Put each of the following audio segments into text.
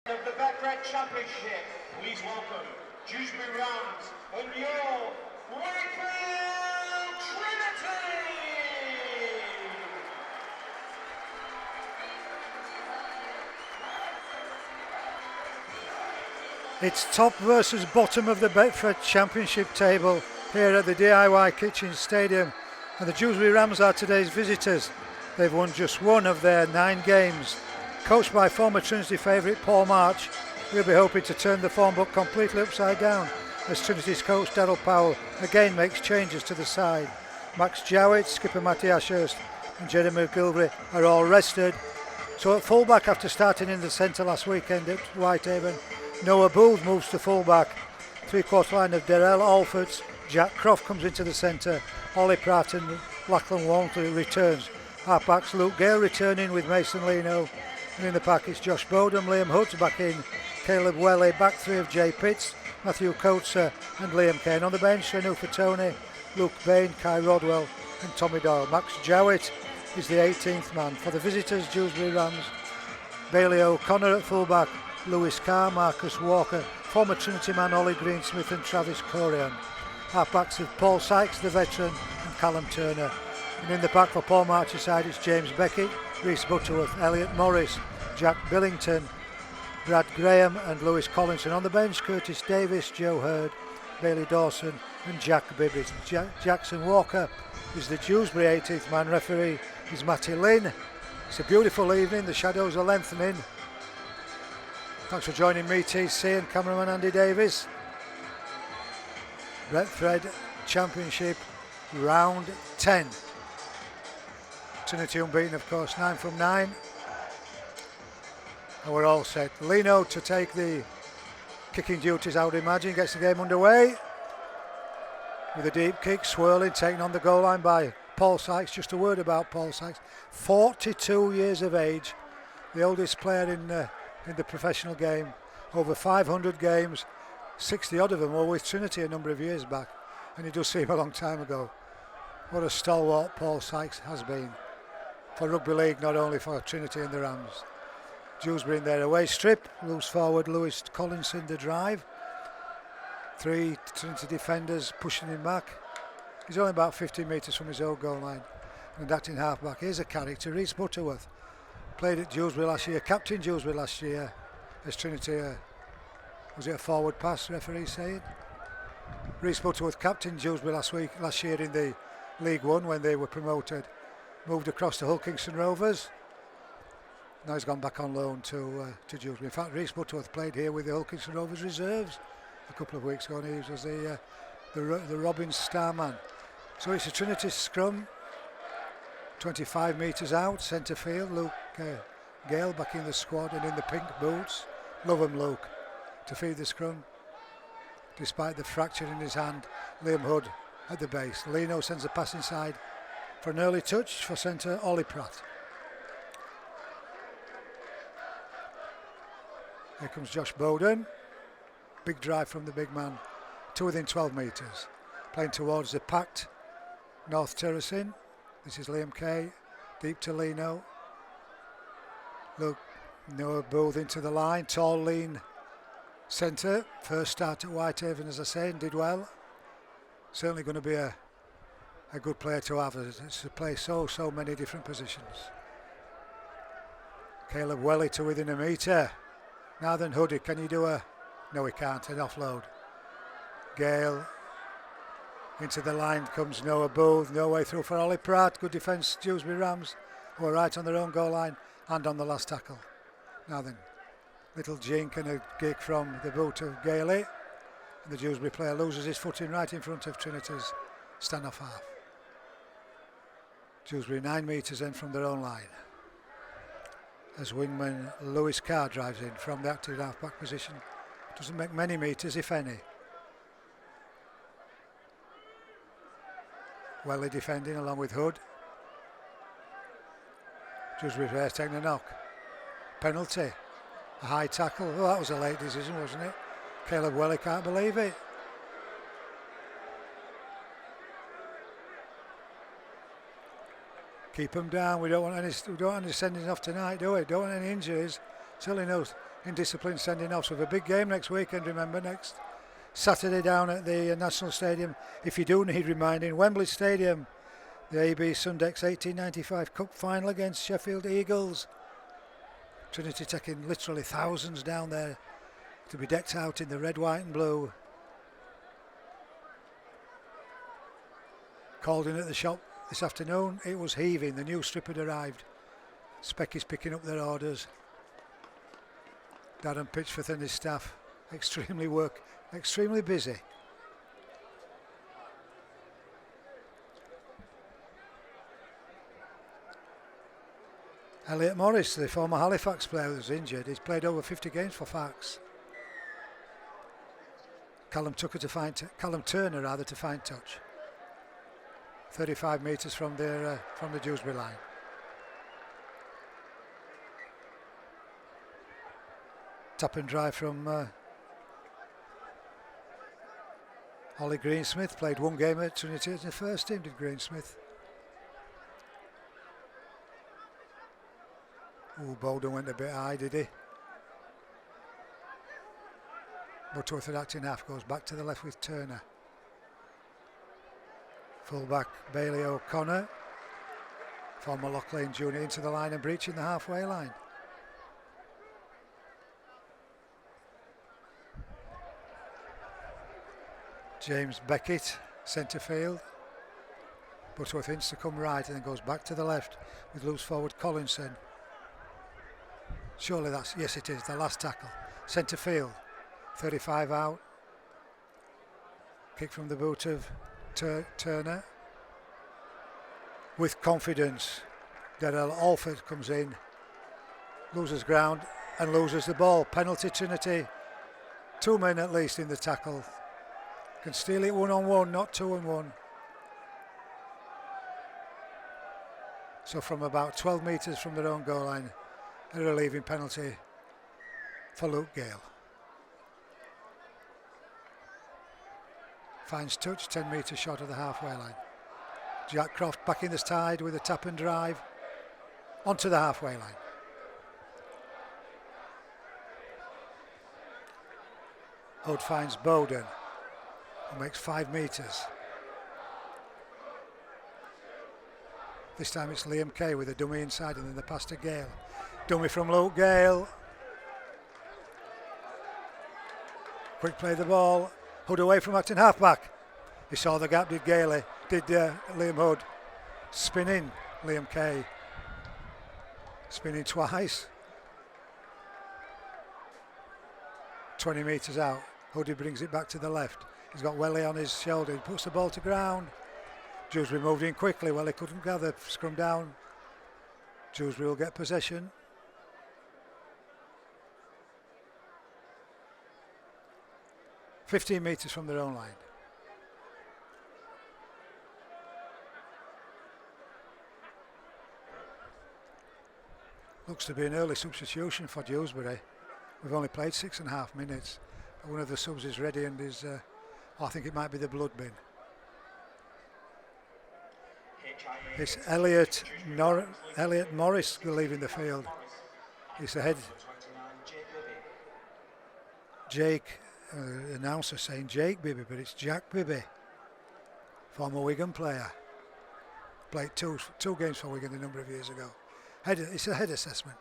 Of the Betfred Championship, please welcome Dewsbury Rams and your Wakefield Trinity! It's top versus bottom of the Betfred Championship table here at the DIY Kitchen Stadium, and the Dewsbury Rams are today's visitors. They've won just one of their 9 games. Coached by former Trinity favourite Paul March, we'll be hoping to turn the form book completely upside down as Trinity's coach Daryl Powell again makes changes to the side. Max Jowett, skipper Matty Ashurst and Jeremy McGilvery are all rested. So at fullback, after starting in the centre last weekend at Whitehaven, Noah Booth moves to fullback. Three-quarter line of Darrell Alfords, Jack Croft comes into the centre, Ollie Pratt and Lachlan Walmsley returns. Half-backs Luke Gale returning with Mason Leno. And in the pack it's Josh Bowden, Liam Hood's back in, Caleb Welly, back 3 of Jay Pitts, Matthew Coates and Liam Kane. On the bench, Renu Fatone, Luke Bain, Kai Rodwell and Tommy Doyle. Max Jowett is the 18th man. For the visitors, Dewsbury Rams, Bailey O'Connor at fullback, Lewis Carr, Marcus Walker, former Trinity man Ollie Greensmith and Travis Corian. Half-backs of Paul Sykes, the veteran, and Callum Turner. And in the pack for Paul March's side, it's James Beckett, Rhys Butterworth, Elliot Morris, Jack Billington, Brad Graham and Lewis Collinson. On the bench, Curtis Davis, Joe Hurd, Bailey Dawson and Jack Bibbit. Jackson Walker is the Dewsbury 18th man. Referee is Matty Lynn. It's a beautiful evening, the shadows are lengthening. Thanks for joining me, TC, and cameraman Andy Davis. Betfred Championship round 10. Trinity unbeaten, of course, 9 from 9. And we're all set. Leno to take the kicking duties, I would imagine, gets the game underway. With a deep kick, swirling, taken on the goal line by Paul Sykes. Just a word about Paul Sykes. 42 years of age, the oldest player in the professional game. Over 500 games, 60 odd of them were with Trinity a number of years back. And it does seem a long time ago. What a stalwart Paul Sykes has been for Rugby League, not only for Trinity and the Rams. Dewsbury in their away strip, loose forward Lewis Collinson the drive. 3 Trinity defenders pushing him back. He's only about 15 metres from his own goal line. And acting half-back, here's a character, Rhys Butterworth. Played at Dewsbury last year, captain Dewsbury last year as Trinity, was it a forward pass, referee saying? Rhys Butterworth captain Dewsbury last year in the League One when they were promoted. Moved across to Hull Kingston Rovers. Now he's gone back on loan to Dewsbury. In fact, Rhys Butterworth played here with the Hull Kingston Rovers reserves a couple of weeks ago, and he was the Robins star man. So it's a Trinity scrum, 25 metres out, centre field. Luke Gale back in the squad and in the pink boots. Love him, Luke, to feed the scrum. Despite the fracture in his hand, Liam Hood at the base. Leno sends a pass inside for an early touch for centre Ollie Pratt. Here comes Josh Bowden. Big drive from the big man to within 12 metres. Playing towards the packed North Terracing. This is Liam Kay. Deep to Leno. Look, Noah Booth into the line. Tall, lean centre. First start at Whitehaven, as I say, and did well. Certainly going to be a good player to have. It's to play so many different positions. Caleb Welly to within a metre. Now then, Hoodie, can you do a... No, he can't, an offload. Gale. Into the line comes Noah Booth. No way through for Ollie Pratt. Good defence, Dewsbury Rams, who are right on their own goal line and on the last tackle. Now then, little jink and a kick from the boot of Gailey. And the Dewsbury player loses his footing right in front of Trinity's stand-off half. Dewsbury 9 metres in from their own line. As wingman Lewis Carr drives in from the active half-back position. Doesn't make many metres, if any. Welly defending along with Hood. Dewsbury player taking a knock. Penalty. A high tackle. Oh, that was a late decision, wasn't it? Caleb Welly can't believe it. Keep them down. We don't want any sendings off tonight, do we? Don't want any injuries. certainly knows indiscipline sending off. So we have a big game next weekend, remember, next Saturday down at the National Stadium. If you do need reminding, Wembley Stadium, the AB Sundex 1895 Cup final against Sheffield Eagles. Trinity taking literally thousands down there to be decked out in the red, white and blue. Called in at the shop this afternoon, it was heaving, the new strip had arrived. Specky's picking up their orders. Darren Pitchforth and his staff extremely busy. Elliot Morris, the former Halifax player, was injured. He's played over 50 games for Fax. Callum Turner to find touch. 35 metres from the Dewsbury line. Tap and drive from Ollie Greensmith. Played one game at Trinity in the first team, did Greensmith. Bowden went a bit high, did he? Butterworth at acting half, goes back to the left with Turner. Fullback Bailey O'Connor, former Loch Lane junior, into the line and breaching the halfway line. James Beckett, centre field. Butterworth hints to come right and then goes back to the left with loose forward Collinson. Surely that's, yes it is, the last tackle. Centre field, 35 out. Kick from the boot of Turner. With confidence, Daryl Alford comes in, loses ground and loses the ball. Penalty Trinity, 2 men at least in the tackle. Can steal it 1-on-1, not 2-on-1. So from about 12 metres from their own goal line, a relieving penalty for Luke Gale. Finds touch, 10 metres short of the halfway line. Jack Croft back in the side with a tap and drive onto the halfway line. Hood finds Bowden, who makes 5 metres. This time it's Liam Kay with a dummy inside and then the pass to Gale. Dummy from Luke Gale. Quick play the ball. Hood away from acting halfback. He saw the gap, did Liam Hood. Spinning Liam Kay. Spinning twice. 20 metres out. Hoodie brings it back to the left. He's got Welly on his shoulder. He puts the ball to ground. Dewsbury moved in quickly. Well, he couldn't gather. Scrum down. Dewsbury will get possession. ...15 metres from their own line. Looks to be an early substitution for Dewsbury. We've only played 6.5 minutes. One of the subs is ready and is... I think it might be the blood bin. It's Elliot Morris leaving the field. It's the head. Jake, announcer saying Jake Bibby, but it's Jack Bibby, former Wigan player. Played two games for Wigan a number of years ago. It's a head assessment.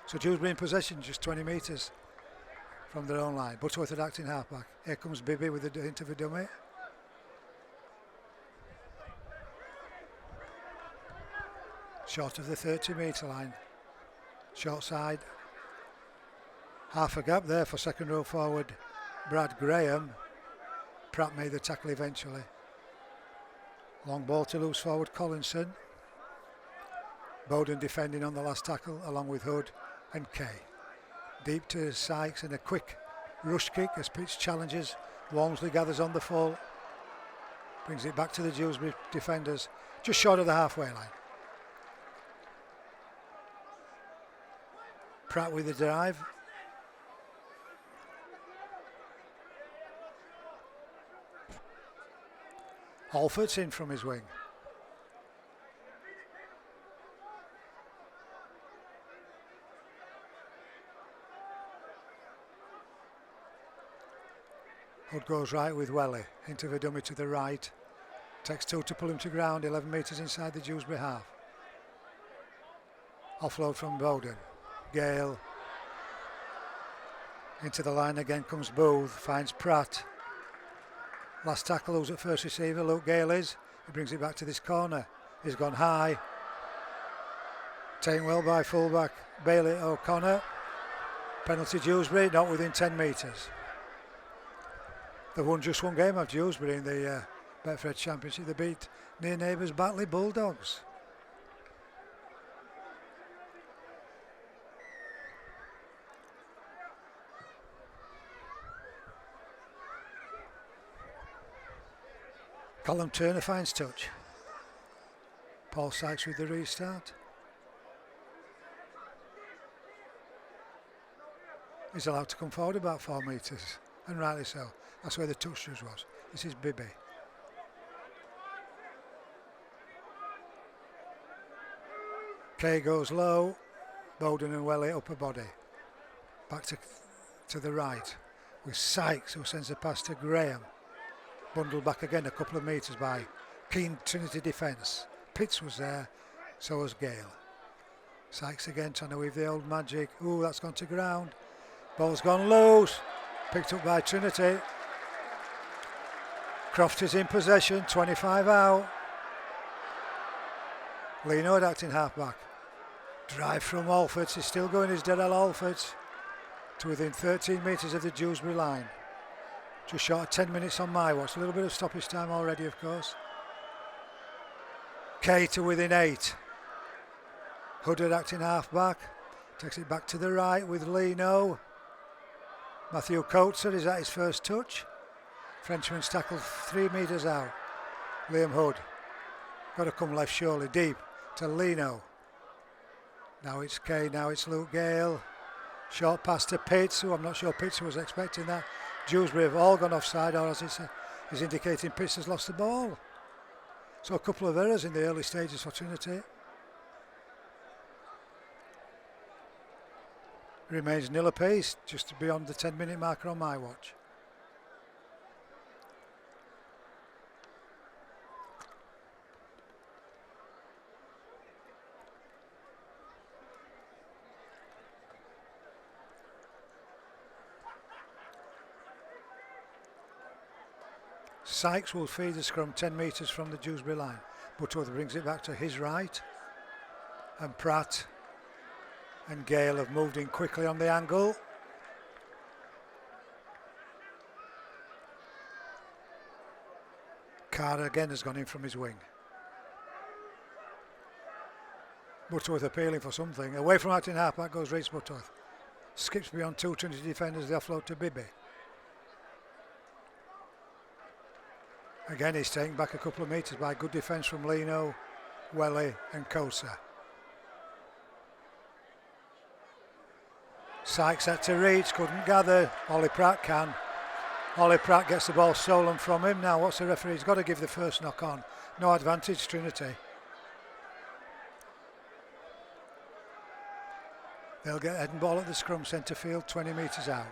So Dewsbury in possession, just 20 metres from their own line. Butterworth at acting halfback. Here comes Bibby with a hint of a dummy. Short of the 30-metre line. Short side. Half a gap there for second row forward Brad Graham. Pratt made the tackle eventually. Long ball to loose forward Collinson. Bowden defending on the last tackle along with Hood and Kay. Deep to Sykes and a quick rush kick as Pitch challenges. Walmsley gathers on the full. Brings it back to the Dewsbury defenders just short of the halfway line. Pratt with the drive. Alford's in from his wing. Hood goes right with Welly, into the dummy to the right. Takes 2 to pull him to ground, 11 metres inside the Dewsbury half. Offload from Bowden. Gale. Into the line again comes Booth, finds Pratt. Last tackle, who's at first receiver, Luke Gale is. He brings it back to this corner. He's gone high. Taken well by fullback Bailey O'Connor. Penalty Dewsbury, not within 10 metres. They've won just one game of Dewsbury in the Betfred Championship. They beat near neighbours Batley Bulldogs. Colin Turner finds touch. Paul Sykes with the restart. He's allowed to come forward about 4 metres, and rightly so. That's where the touch was. This is Bibby. Kay goes low. Bowden and Welly upper body. Back to the right with Sykes, who sends a pass to Graham. Bundled back again a couple of metres by keen Trinity defence. Pitts was there, so was Gale. Sykes again trying to weave the old magic. Ooh, that's gone to ground. Ball's gone loose. Picked up by Trinity. Croft is in possession, 25 out. Leno acting half-back. Drive from Alfords, he's still going as Daryl Alfords to within 13 metres of the Dewsbury line. Just short of 10 minutes on my watch. A little bit of stoppage time already, of course. Kay to within 8. Huddard acting half-back. Takes it back to the right with Leno. Matthew Coates is at his first touch. Frenchman's tackled 3 metres out. Liam Hood. Got to come left surely, deep to Leno. Now it's Kay, now it's Luke Gale. Short pass to Pitts, who I'm not sure Pitts was expecting that. Dewsbury have all gone offside, or as it's indicating Pitts has lost the ball. So a couple of errors in the early stages for Trinity. Remains nil apiece, just beyond the 10-minute marker on my watch. Sykes will feed the scrum 10 metres from the Dewsbury line. Butterworth brings it back to his right. And Pratt and Gale have moved in quickly on the angle. Carter again has gone in from his wing. Butterworth appealing for something. Away from acting half-back goes Reece Butterworth. Skips beyond 2 Trinity defenders, the offload to Bibby. Again, he's taken back a couple of metres by good defence from Leno, Welly and Kosa. Sykes had to reach, couldn't gather. Ollie Pratt can. Ollie Pratt gets the ball stolen from him. Now what's the referee? He's got to give the first knock on. No advantage, Trinity. They'll get head and ball at the scrum, centre field, 20 metres out.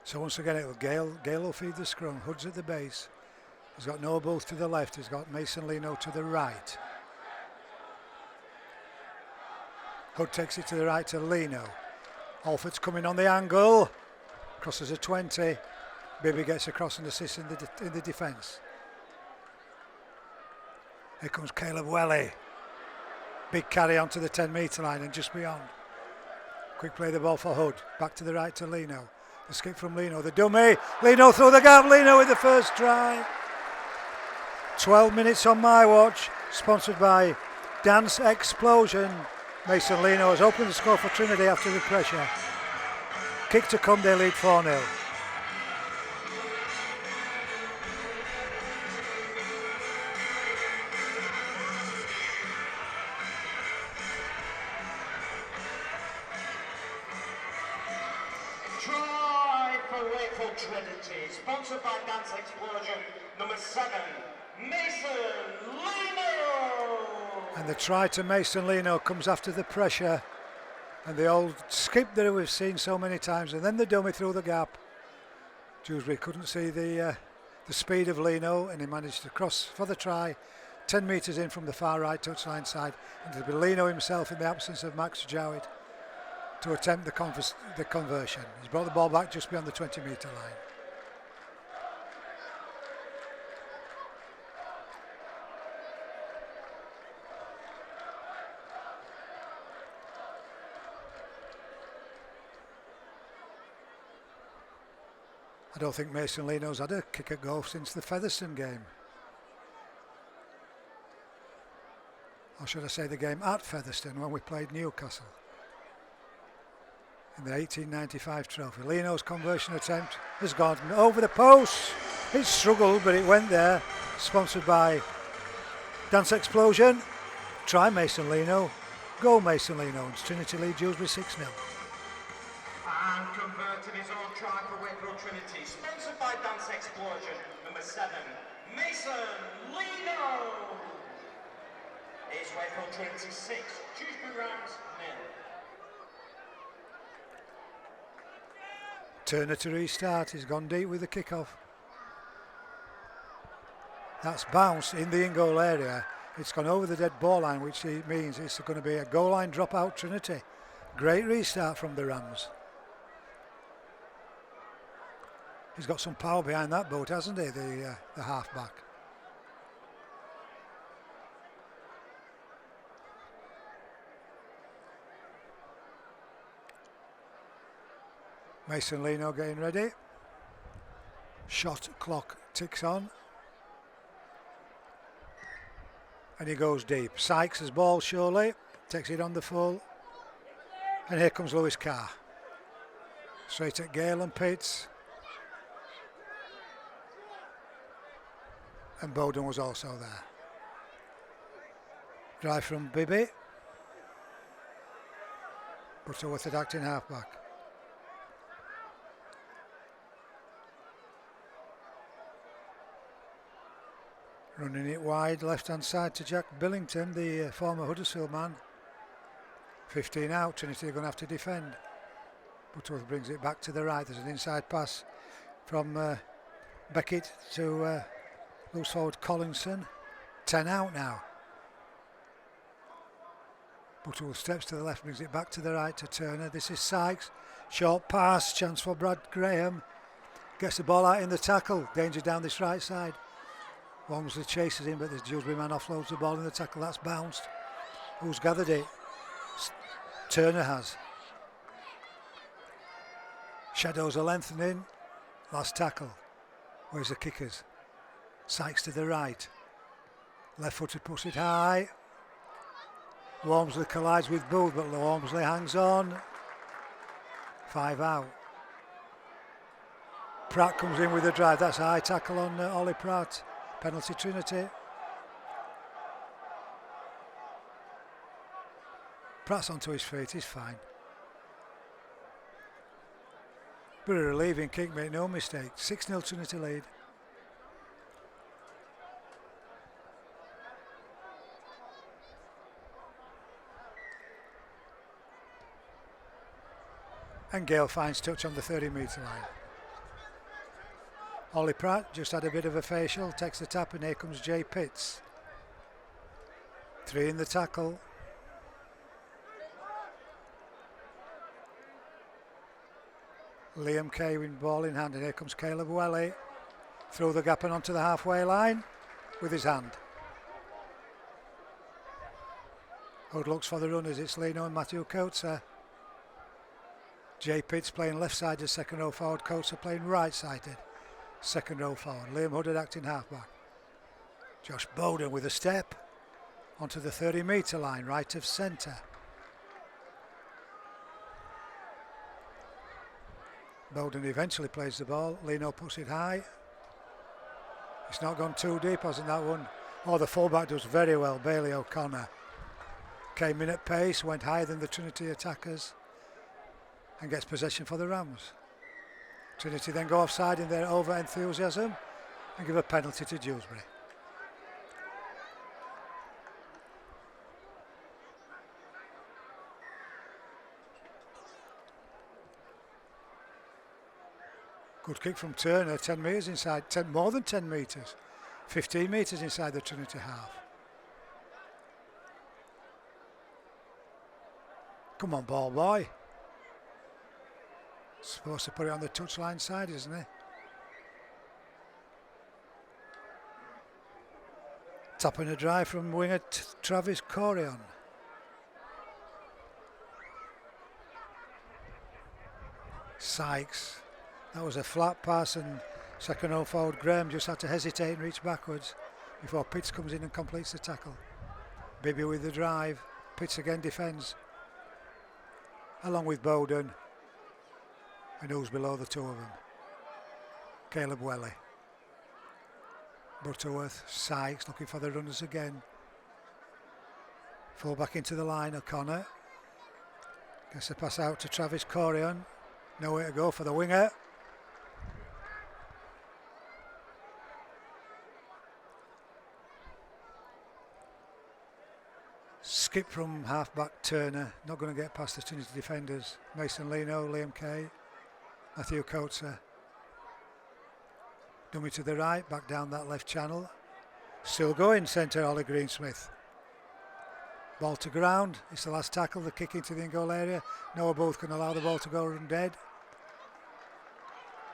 So once again, Gale will feed the scrum. Hood's at the base. He's got Noah Booth to the left. He's got Mason Leno to the right. Hood takes it to the right to Leno. Alford's coming on the angle. Crosses a 20. Bibby gets across and assists in the defence. Here comes Caleb Welly. Big carry onto the 10-metre line and just beyond. Quick play the ball for Hood. Back to the right to Leno. The skip from Leno, the dummy. Leno through the gap. Leno with the first try. 12 minutes on my watch. Sponsored by Dance Explosion. Mason Leno has opened the score for Trinity after the pressure. Kick to come, they lead 4-0. Try for Wakefield Trinity, sponsored by Dance Explosion, number 7, Mason Lino. And the try to Mason Lino comes after the pressure and the old skip that we've seen so many times, and then the dummy through the gap. Dewsbury couldn't see the speed of Lino, and he managed to cross for the try 10 metres in from the far right touchline side, and it'll be Lino himself in the absence of Max Jowett to attempt the conversion. He's brought the ball back just beyond the 20-metre line. I don't think Mason Lino's had a kick at goal since the Featherstone game. Or should I say the game at Featherstone when we played Newcastle in the 1895 trophy. Lino's conversion attempt has gone over the post. It struggled, but it went there. Sponsored by Dance Explosion. Try Mason Lino. Goal Mason Lino. It's Trinity lead Dewsbury 6-0. And converted his own try for Wakefield Trinity. Sponsored by Dance Explosion. Number 7, Mason Lino. It's Wakefield Trinity 6, Dewsbury Rams 0. Turner to restart. He's gone deep with the kick-off. That's bounced in the in-goal area. It's gone over the dead ball line, which means it's going to be a goal line drop-out Trinity. Great restart from the Rams. He's got some power behind that boat, hasn't he, the half-back. Mason Lino getting ready. Shot clock ticks on. And he goes deep. Sykes' ball surely. Takes it on the full. And here comes Lewis Carr. Straight at Gale and Pitts. And Bowden was also there. Drive from Bibby. Butterworth at acting halfback. Running it wide, left-hand side to Jack Billington, the former Huddersfield man. 15 out, Trinity are going to have to defend. Butterworth brings it back to the right. There's an inside pass from Beckett to loose forward Collinson. 10 out now. Butterworth steps to the left, brings it back to the right to Turner. This is Sykes. Short pass, chance for Brad Graham. Gets the ball out in the tackle. Danger down this right side. Walmsley chases him, but the Dewsbury man offloads the ball in the tackle. That's bounced. Who's gathered it? Turner has. Shadows are lengthening. Last tackle. Where's the kickers? Sykes to the right. Left-footed puts it high. Walmsley collides with Booth, but Walmsley hangs on. 5 out. Pratt comes in with a drive. That's a high tackle on Ollie Pratt. Penalty Trinity. Pratt's onto his feet, he's fine. But a relieving kick, make no mistake. 6-0 Trinity lead. And Gale finds touch on the 30-metre line. Ollie Pratt just had a bit of a facial, takes the tap, and here comes Jay Pitts. 3 in the tackle. Liam Kay with ball in hand, and here comes Caleb Welly. Through the gap and onto the halfway line with his hand. Hood looks for the runners, it's Lino and Matthew Coates. Jay Pitts playing left-sided second row forward, Coates playing right-sided second row forward. Liam Hood acting halfback. Josh Bowden with a step onto the 30-metre line, right of centre. Bowden eventually plays the ball. Lino puts it high. It's not gone too deep, hasn't that one? Oh, the fullback does very well, Bailey O'Connor. Came in at pace, went higher than the Trinity attackers and gets possession for the Rams. Trinity then go offside in their over-enthusiasm and give a penalty to Dewsbury. Good kick from Turner, 10 metres inside, more than 10 metres. 15 metres inside the Trinity half. Come on, ball boy. Supposed to put it on the touchline side, isn't he? Tapping a drive from winger Travis Corion. Sykes. That was a flat pass, and second row forward Graham just had to hesitate and reach backwards before Pitts comes in and completes the tackle. Bibby with the drive. Pitts again defends, along with Bowden. And who's below the two of them? Caleb Welly. Butterworth, Sykes looking for the runners again. Full back into the line, O'Connor. Gets the pass out to Travis Corion. Nowhere to go for the winger. Skip from half-back Turner, not going to get past the Trinity defenders. Mason Leno, Liam Kay, Matthew Coates. Dummy to the right, back down that left channel. Still going, centre Ollie Greensmith. Ball to ground, it's the last tackle, the kick into the in-goal area. Noah Booth can allow the ball to go run dead.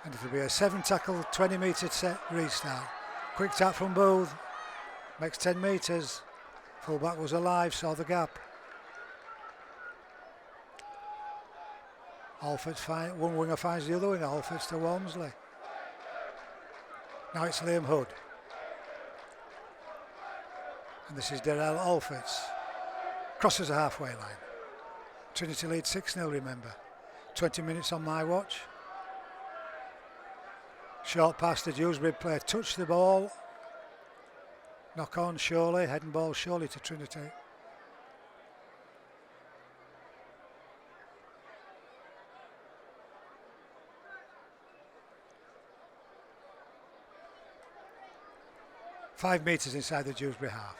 And it'll be a 7-tackle, 20-metre set restart. Quick tap from Booth, makes 10 metres. Full-back was alive, saw the gap. Alford's one winger finds the other winger, Alford's to Walmsley. Now it's Liam Hood. And this is Darrell Alfords. Crosses the halfway line. Trinity lead 6-0, remember. 20 minutes on my watch. Short pass to Dewsbury player, touch the ball. Knock on surely, head and ball surely to Trinity. Five metres inside the Dewsbury half.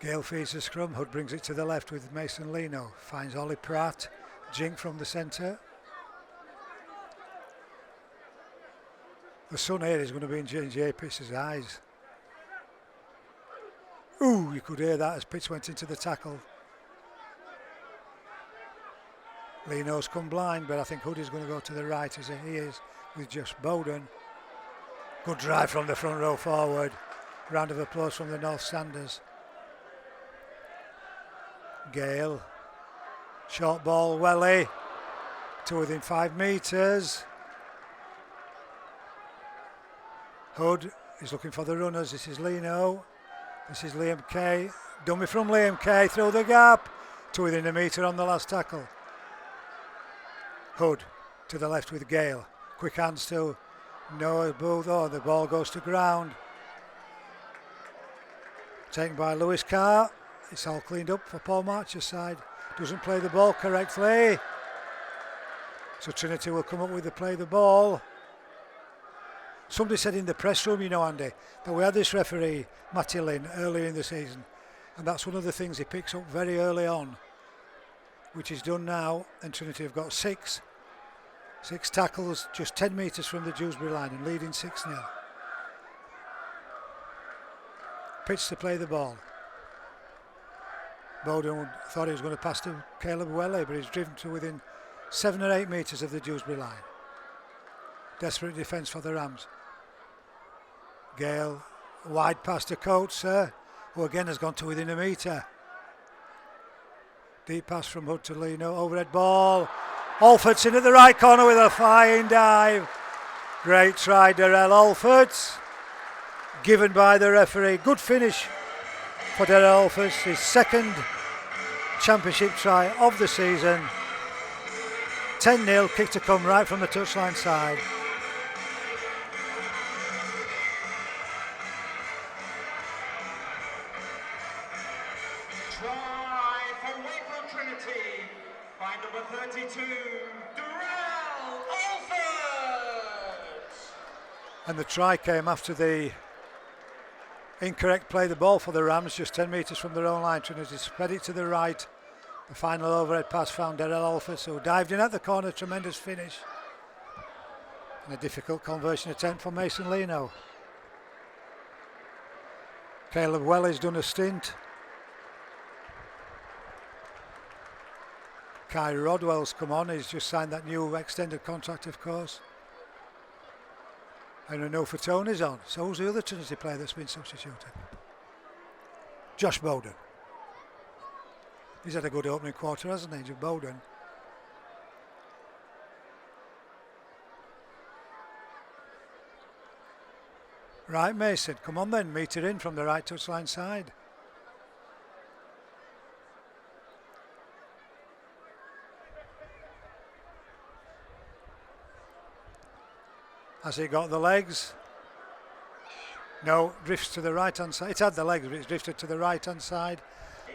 Gale feeds the scrum, Hood brings it to the left with Mason Leno, finds Ollie Pratt, Jink from the centre. The sun here is going to be in J.J. Pitts' eyes. Ooh, you could hear that as Pitts went into the tackle. Leno's come blind, but I think Hood is going to go to the right as he is with just Bowden. Good drive from the front row forward. Round of applause from the North Standers. Gale, short ball, Welly, to within 5 metres. Hood is looking for the runners, this is Leno, this is Liam Kay, dummy from Liam Kay, through the gap, to within a metre on the last tackle. Hood to the left with Gale, quick hands to Noah Booth, the ball goes to ground. Taken by Lewis Carr. It's all cleaned up for Paul Marcher's side. Doesn't play the ball correctly. So Trinity will come up with the play the ball. Somebody said in the press room, you know, Andy, that we had this referee, Matty Lynn, earlier in the season. And that's one of the things he picks up very early on, which is done now. And Trinity have got 6 tackles, just 10 metres from the Dewsbury line and leading 6-0. Pitch to play the ball. Bowden thought he was going to pass to Caleb Welly, but he's driven to within 7 or 8 metres of the Dewsbury line. Desperate defence for the Rams. Gale, wide pass to Coates, who again has gone to within a metre. Deep pass from Hood to Leno, overhead ball. Alfords in at the right corner with a flying dive. Great try, Darrell Alfords. Given by the referee. Good finish for Darrell Alfords, his second championship try of the season. 10-0, kick to come right from the touchline side. Try for Wakefield Trinity by number 32, Darrell Alfords. And the try came after the incorrect play the ball for the Rams, just 10 metres from their own line. Trinity spread it to the right. The final overhead pass found Darrell Alford, who dived in at the corner. Tremendous finish. And a difficult conversion attempt for Mason Leno. Caleb Welly's done a stint. Kai Rodwell's come on. He's just signed that new extended contract, of course. And Renault Fatoni's on. So who's the other Trinity player that's been substituted? Josh Bowden. He's had a good opening quarter, hasn't he, Josh Bowden? Right, Mason, come on then, meet her in from the right touchline side. Has it got the legs? No, drifts to the right hand side. It had the legs, but it's drifted to the right hand side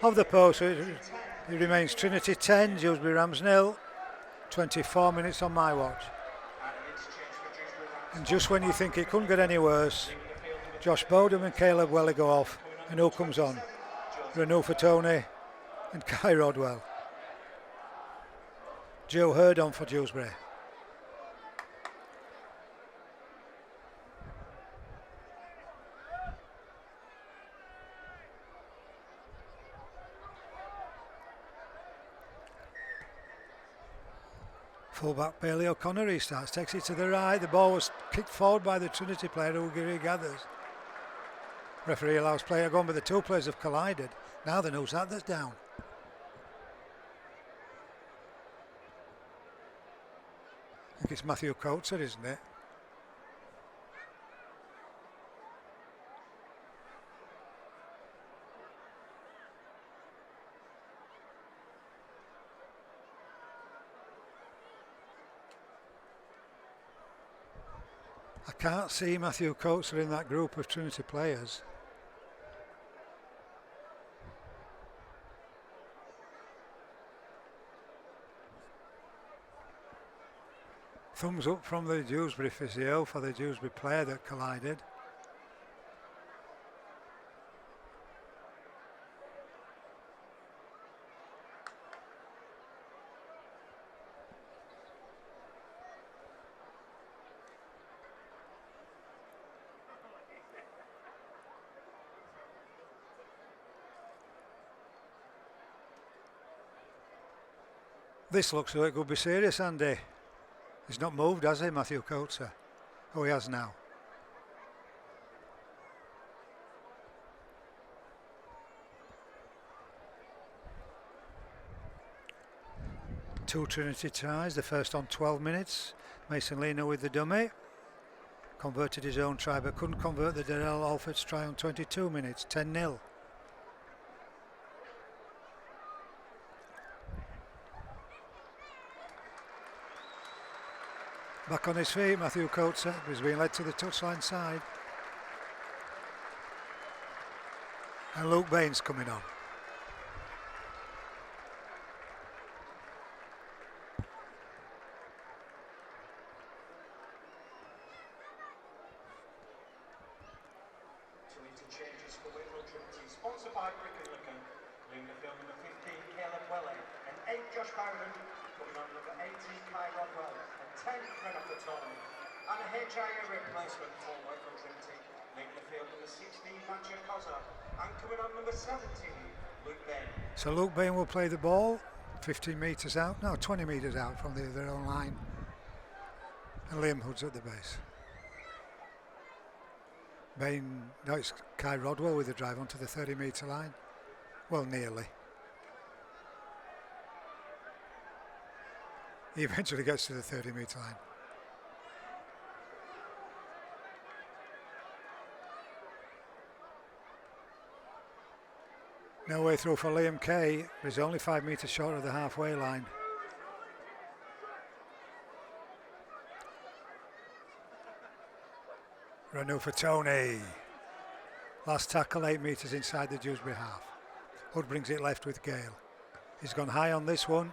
of the post. It remains Trinity 10, Dewsbury Rams 0. 24 minutes on my watch. And just when you think it couldn't get any worse, Josh Bowden and Caleb Welly go off. And who comes on? Renault Fatoni and Kai Rodwell. Joe Hurd on for Dewsbury. Fullback Bailey O'Connor restarts, takes it to the right. The ball was kicked forward by the Trinity player who regathers. Referee allows play to go on, but the two players have collided. Now they know that's down. I think it's Matthew Coates, isn't it? I can't see Matthew Coates in that group of Trinity players. Thumbs up from the Dewsbury physio for the Dewsbury player that collided. This looks like it could be serious, Andy. He's not moved, has he, Matthew Coates? Oh, he has now. Two Trinity tries, the first on 12 minutes. Mason Leno with the dummy. Converted his own try, but couldn't convert the Darrell Alford's try on 22 minutes, 10-0. Back on his feet, Matthew Coates is being led to the touchline side. And Luke Baines coming on. Two interchanges for Wakefield Trinity, sponsored by Liquor. Leaving the field number 15, Caleb Welly, and 8, Josh Bowden, coming on number 18, Kai Rodwell, and 10, Renault Fatoni. And a HIA replacement for Wakefield Trinity, leaving the field number 16, Banjo Koza, and coming on number 17, Luke Bain. So Luke Bain will play the ball 15 metres out, no 20 metres out from their own line. And Liam Hood's at the base. Bain, no, it's Kai Rodwell with the drive onto the 30 metre line. Well, nearly. He eventually gets to the 30 metre line. No way through for Liam Kay, but he's only 5 metres short of the halfway line. Renault Fatoni. Last tackle 8 metres inside the Dewsbury half. Hood brings it left with Gale. He's gone high on this one.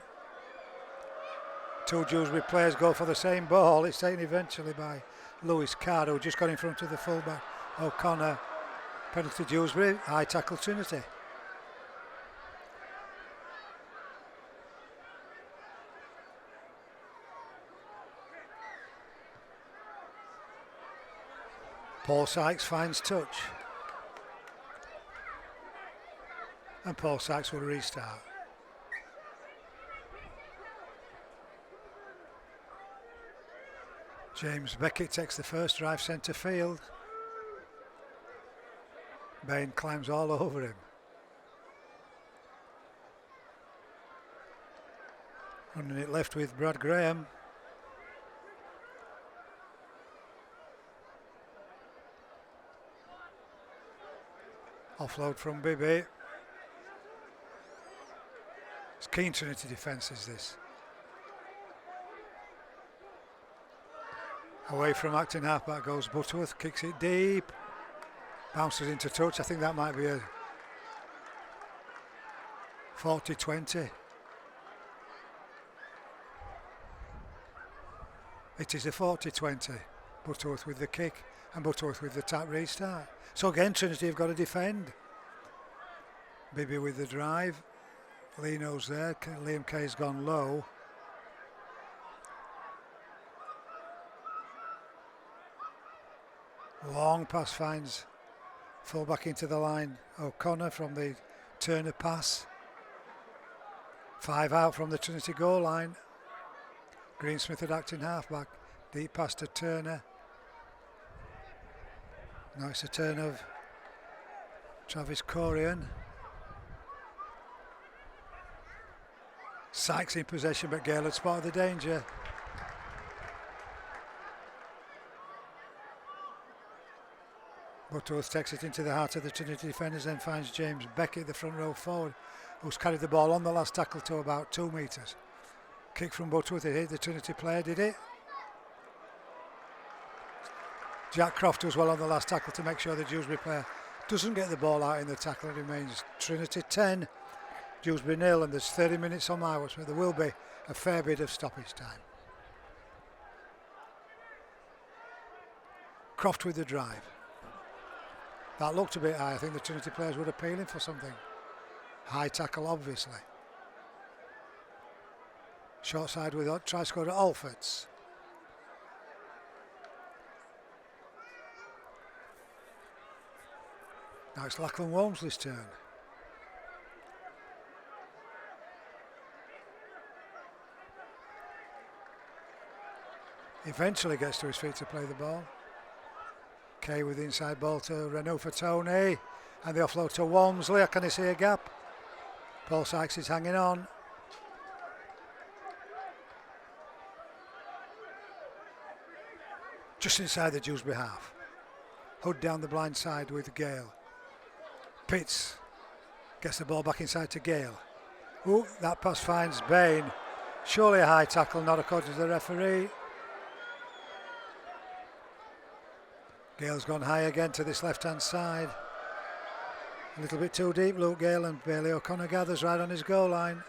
Two Dewsbury players go for the same ball. It's taken eventually by Lewis Card, who just got in front of the fullback. O'Connor, penalty Dewsbury, high tackle Trinity. Paul Sykes finds touch. And Paul Sykes will restart. James Beckett takes the first drive centre field. Bain climbs all over him. Running it left with Brad Graham. Offload from Bibby. It's keen Trinity defence is this. Away from acting halfback goes Butterworth, kicks it deep. Bounces into touch. I think that might be a 40-20. It is a 40-20. Butterworth with the kick and Butterworth with the tap restart. So again, Trinity have got to defend. Bibby with the drive. Lino's there. Liam Kay's gone low. Long pass finds full back into the line. O'Connor from the Turner pass. 5 out from the Trinity goal line. Greensmith at acting halfback. Deep pass to Turner. Now it's a turn of Travis Corian. Sykes in possession, but Gale had spotted the danger. Butterworth takes it into the heart of the Trinity defenders, then finds James Beckett, the front row forward, who's carried the ball on the last tackle to about 2 metres. Kick from Butterworth, it hit the Trinity player, did it? Jack Croft was well on the last tackle to make sure the Dewsbury player doesn't get the ball out in the tackle. It remains Trinity 10, Dewsbury 0, and there's 30 minutes on my watch, but there will be a fair bit of stoppage time. Croft with the drive. That looked a bit high. I think the Trinity players were appealing for something. High tackle, obviously. Short side with try score at Alfords. Now it's Lachlan Walmsley's turn. Eventually gets to his feet to play the ball. Kay with the inside ball to Renault for Tony. And the offload to Walmsley. Can he see a gap? Paul Sykes is hanging on. Just inside the Dewsbury half. Hood down the blind side with Gale. Pitts gets the ball back inside to Gale. Ooh, that pass finds Bain. Surely a high tackle, not according to the referee. Gale's gone high again to this left-hand side. A little bit too deep, Luke Gale, and Bailey O'Connor gathers right on his goal line.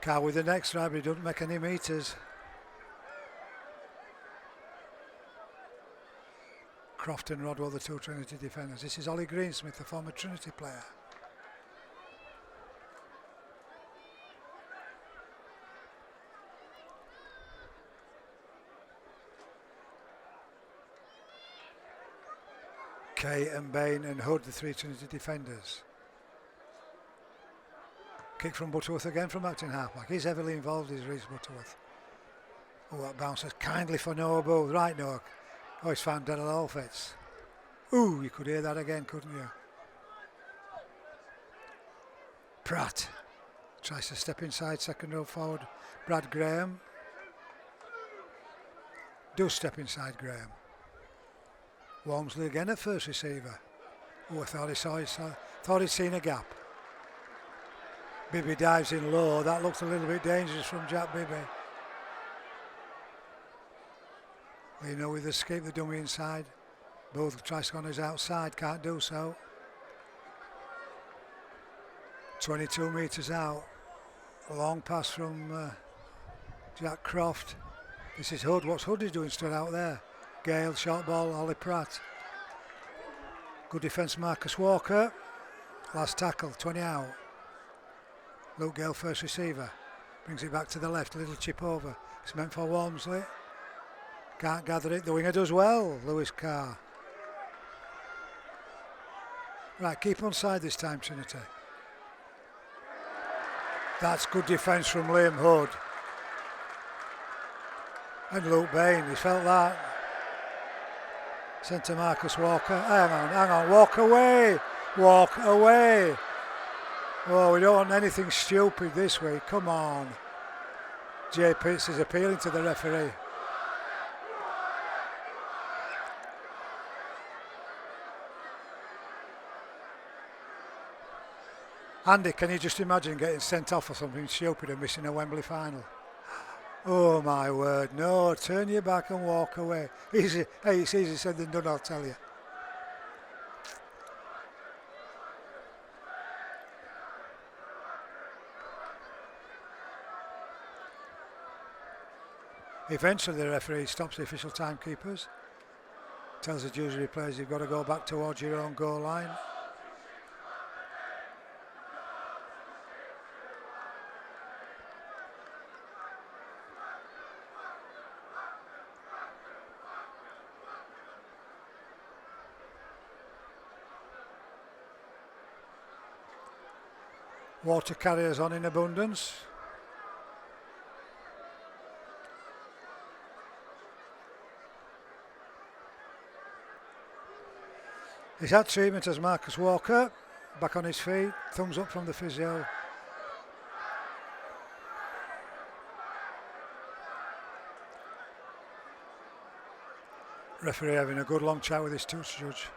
Carr with the next drive, but he doesn't make any metres. Croft and Rodwell, the two Trinity defenders. This is Ollie Greensmith, the former Trinity player. Kay and Bain and Hood, the three Trinity defenders. Kick from Butterworth again from acting halfback. He's heavily involved, is Reece Butterworth. Oh, that bounces kindly for Nobu. Right, Noak. Oh, he's found Daryl Alfords. Ooh, you could hear that again, couldn't you? Pratt tries to step inside, second row forward. Brad Graham does step inside Graham. Walmsley again at first receiver. Oh, I thought he'd seen a gap. Bibby dives in low. That looked a little bit dangerous from Jack Bibby. Lino with the skip, the dummy inside. Both tries on his outside, can't do so. 22 metres out. A long pass from Jack Croft. This is Hood. What's Hood doing stood out there? Gale, short ball, Ollie Pratt. Good defence, Marcus Walker. Last tackle, 20 out. Luke Gale, first receiver. Brings it back to the left, a little chip over. It's meant for Walmsley. Can't gather it. The winger does well, Lewis Carr. Right, keep onside this time, Trinity. That's good defence from Liam Hood. And Luke Bain, he felt that. Sent to Marcus Walker. Hang on, walk away. Walk away. Oh, we don't want anything stupid this week, come on. Jay Pitts is appealing to the referee. Andy, can you just imagine getting sent off for something stupid and missing a Wembley final? Oh my word, no, turn your back and walk away. Easy, hey, it's easier said than done, I'll tell you. Eventually the referee stops the official timekeepers, tells the Dewsbury players you've got to go back towards your own goal line. Water carriers on in abundance. He's had treatment as Marcus Walker, back on his feet, thumbs up from the physio. Referee having a good long chat with his touch judge.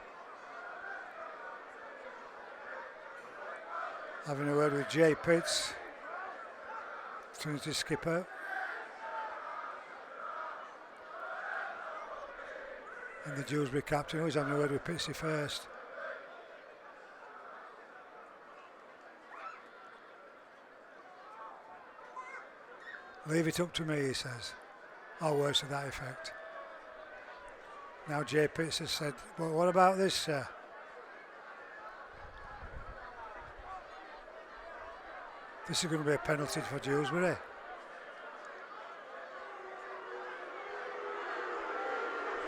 Having a word with Jay Pitts, Trinity skipper. And the Dewsbury captain, who's having a word with Pitsy first. Leave it up to me, he says. Or words to that effect. Now Jay Pitts has said, well, what about this, sir? This is going to be a penalty for Dewsbury.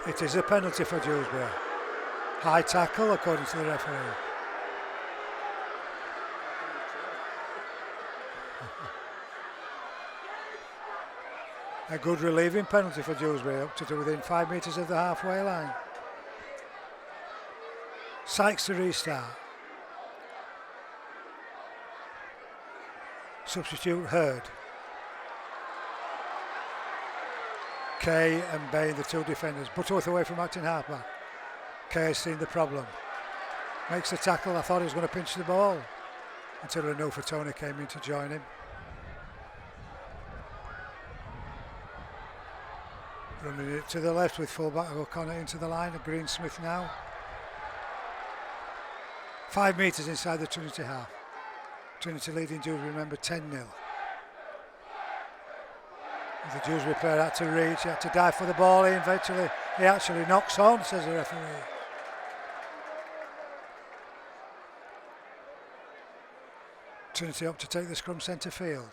It is a penalty for Dewsbury. High tackle according to the referee. A good relieving penalty for Dewsbury up to within 5 metres of the halfway line. Sykes to restart. Substitute Hurd. Kay and Bain, the two defenders. Butterworth away from acting halfback. Kay has seen the problem. Makes the tackle. I thought he was going to pinch the ball until Renault Fatoni came in to join him. Running it to the left with fullback O'Connor into the line. Greensmith now. 5 metres inside the Trinity half. Trinity leading Dewsbury, remember, 10-0. The Dewsbury player had to reach, he had to dive for the ball. Eventually, he actually knocks on, says the referee. Trinity up to take the scrum centre field.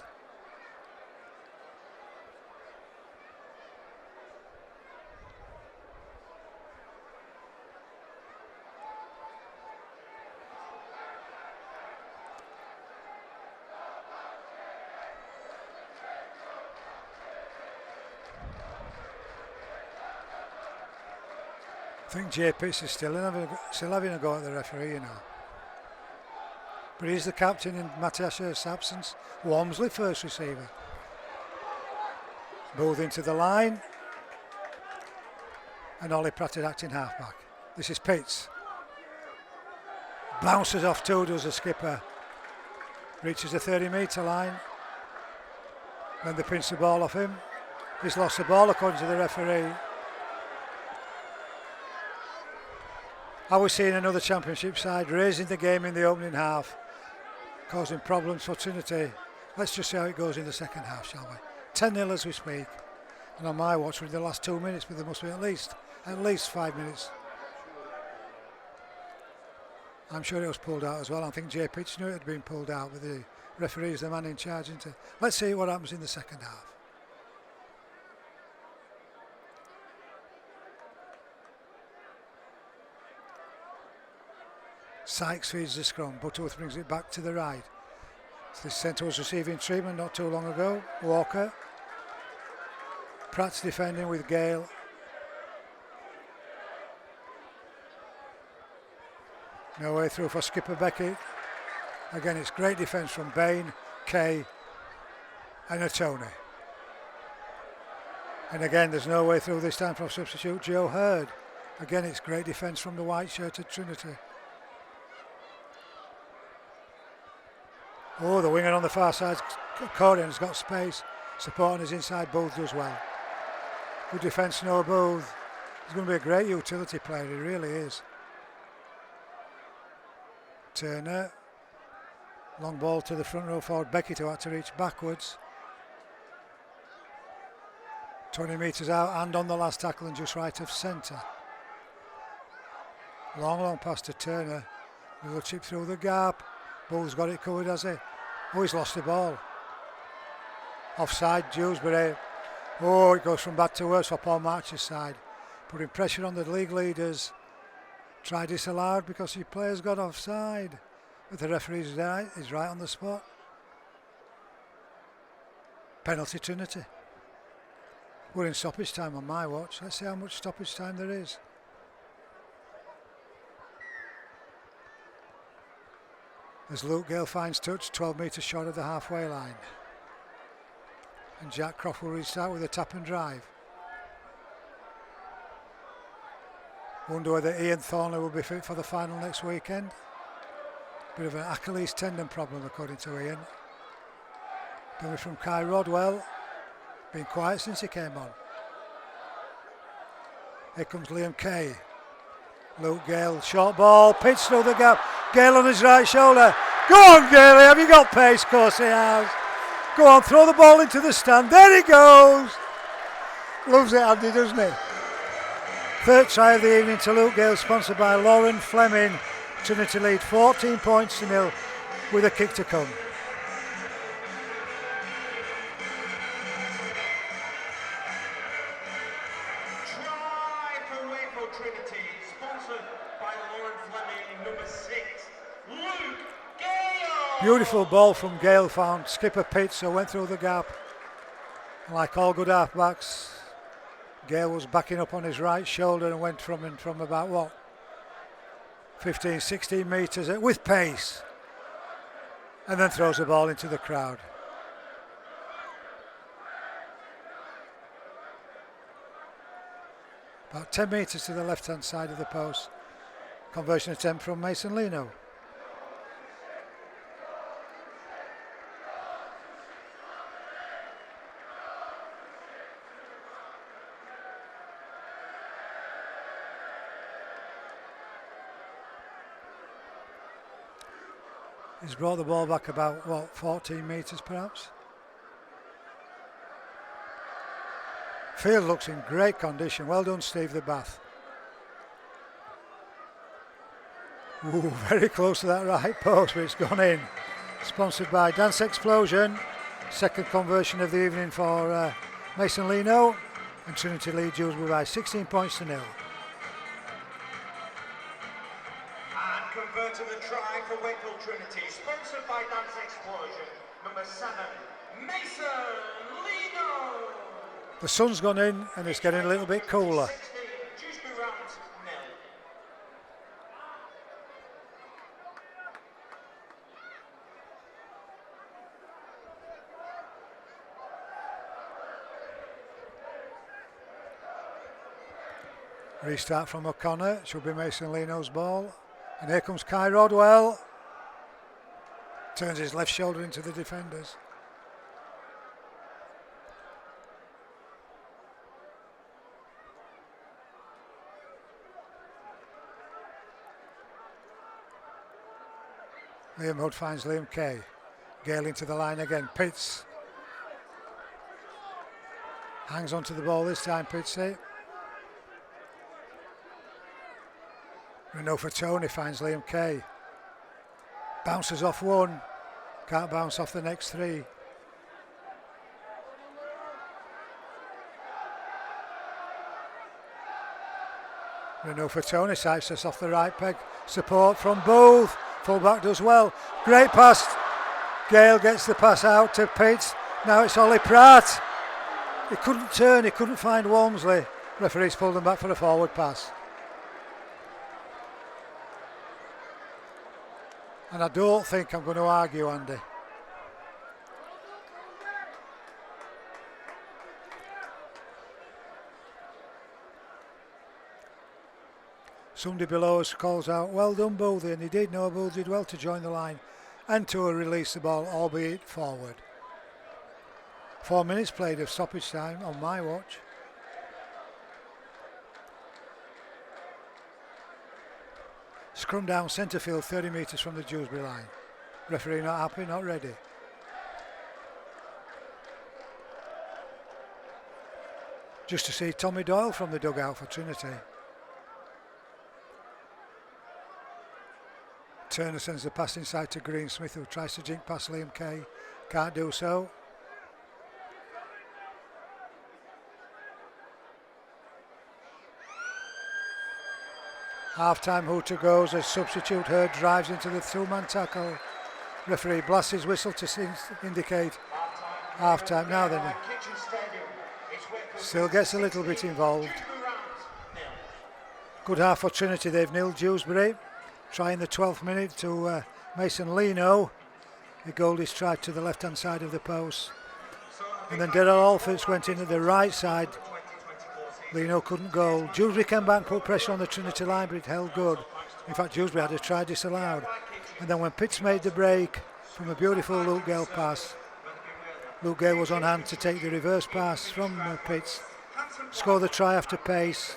I think Jay Pitts is still having a go at the referee, you know. But he's the captain in Matias's absence. Walmsley, first receiver. Booth into the line. And Ollie Pratt acting halfback. This is Pitts. Bounces off two, does the skipper. Reaches the 30-metre line. Then they pinch the ball off him. He's lost the ball according to the referee. Are we seeing another championship side raising the game in the opening half, causing problems for Trinity? Let's just see how it goes in the second half, shall we? 10-0 as we speak. And on my watch, we're in the last 2 minutes, but there must be at least 5 minutes. I'm sure it was pulled out as well. I think Jay Pitch knew it had been pulled out, but the referee is the man in charge, isn't it? Let's see what happens in the second half. Sykes feeds the scrum. Butterworth brings it back to the right. The centre was receiving treatment not too long ago. Walker. Pratt's defending with Gale. No way through for skipper Beckett. Again, it's great defence from Bain, Kay and Atone. And again, there's no way through this time for substitute Joe Hurd. Again, it's great defence from the white shirt at Trinity. Oh, the winger on the far side, Corian's got space. Supporting his inside, Booth does well. Good defence, Noah Booth. He's going to be a great utility player, he really is. Turner. Long ball to the front row forward, Beckett, who had to reach backwards. 20 metres out and on the last tackle and just right of centre. Long pass to Turner. Little chip through the gap. Bull's got it covered, has he? Oh, he's lost the ball. Offside, Dewsbury. Oh, it goes from bad to worse for Paul March's side. Putting pressure on the league leaders. Try disallowed because your player's got offside. But the referee's right, he's right on the spot. Penalty Trinity. We're in stoppage time on my watch. Let's see how much stoppage time there is. As Luke Gale finds touch, 12 metres short of the halfway line. And Jack Croft will restart with a tap and drive. Wonder whether Ian Thorner will be fit for the final next weekend. Bit of an Achilles tendon problem according to Ian. Coming from Kai Rodwell. Been quiet since he came on. Here comes Liam Kay. Luke Gale, short ball, pitch through the gap. Gale on his right shoulder. Go on, Gale, have you got pace? Of course he has. Go on, throw the ball into the stand. There he goes. Loves it, Andy, doesn't he? Third try of the evening to Luke Gale, sponsored by Lauren Fleming. Trinity lead 14 points to 0 with a kick to come. Try for Wakefield Trinity, sponsored by Lauren Fleming, number 6, Luke Gale. Beautiful ball from Gale, found skipper Pitts, so went through the gap. And like all good halfbacks, Gale was backing up on his right shoulder and went from about 15, 16 metres with pace, and then throws the ball into the crowd. About 10 metres to the left hand side of the post. Conversion attempt from Mason Lino. He's brought the ball back about 14 metres perhaps. Field looks in great condition. Well done, Steve the Bath. Ooh, very close to that right post, but it's gone in. Sponsored by Dance Explosion. Second conversion of the evening for Mason Lino. And Trinity lead Dewsbury by 16 points to 0. Converting the try for Wakefield Trinity, sponsored by Dance Explosion, number 7, Mason Lino. The sun's gone in and it's getting a little bit cooler. Dewsbury Rams, 0. Restart from O'Connor, should be Mason Lino's ball. And here comes Kai Rodwell. Turns his left shoulder into the defenders. Liam Hood finds Liam Kay. Gale into the line again. Pitts hangs onto the ball this time, Pitsy. Renault for Tony finds Liam Kay. Bounces off one. Can't bounce off the next three. Renault for Tony sights us off the right peg. Support from both. Fullback does well. Great pass. Gale gets the pass out to Pitts. Now it's Ollie Pratt. He couldn't turn, he couldn't find Walmsley. Referee's pulled him back for a forward pass. And I don't think I'm going to argue, Andy. Somebody below us calls out, well done Boothie, and he did. Noble did well to join the line and to release the ball, albeit forward. 4 minutes played of stoppage time on my watch. Scrum down centre field, 30 metres from the Dewsbury line. Referee not happy, not ready. Just to see Tommy Doyle from the dugout for Trinity. Turner sends the pass inside to Greensmith, who tries to jink past Liam Kay. Can't do so. Half-time hooter goes as substitute Hurd drives into the two-man tackle. Referee blasts his whistle to indicate half-time. Now then, still gets a little bit involved. Good half for Trinity. They've nilled Dewsbury. Trying the 12th minute to Mason Leno. The goalie strike to the left-hand side of the post. And then Daryl Alfitz went in at the right side. Leno couldn't goal. Dewsbury came back and put pressure on the Trinity line, but it held good. In fact, Dewsbury had a try disallowed. And then when Pitts made the break from a beautiful Luke Gale pass, Luke Gale was on hand to take the reverse pass from Pitts. Score the try after pace.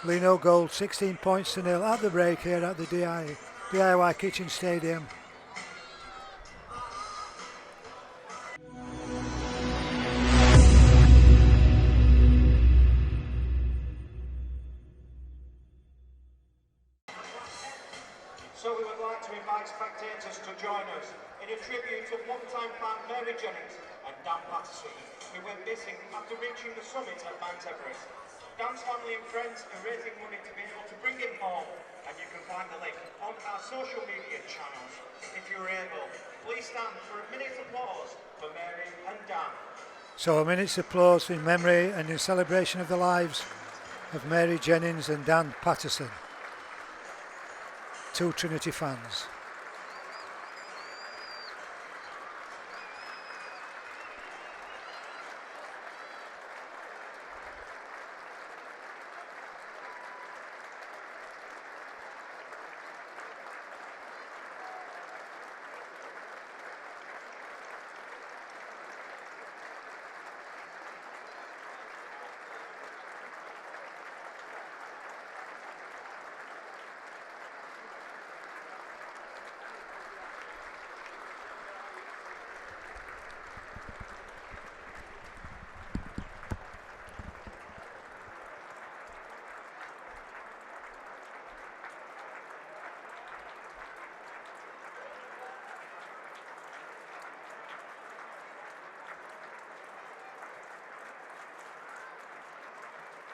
Leno goal, 16 points to nil at the break here at the DIY Kitchen Stadium. So we would like to invite spectators to join us in a tribute to one-time fan Mary Jennings and Dan Patterson, who went missing after reaching the summit at Mount Everest. Dan's family and friends are raising money to be able to bring him home, and you can find the link on our social media channels. If you're able, please stand for a minute's applause for Mary and Dan. So a minute's applause in memory and in celebration of the lives of Mary Jennings and Dan Patterson, two Trinity fans.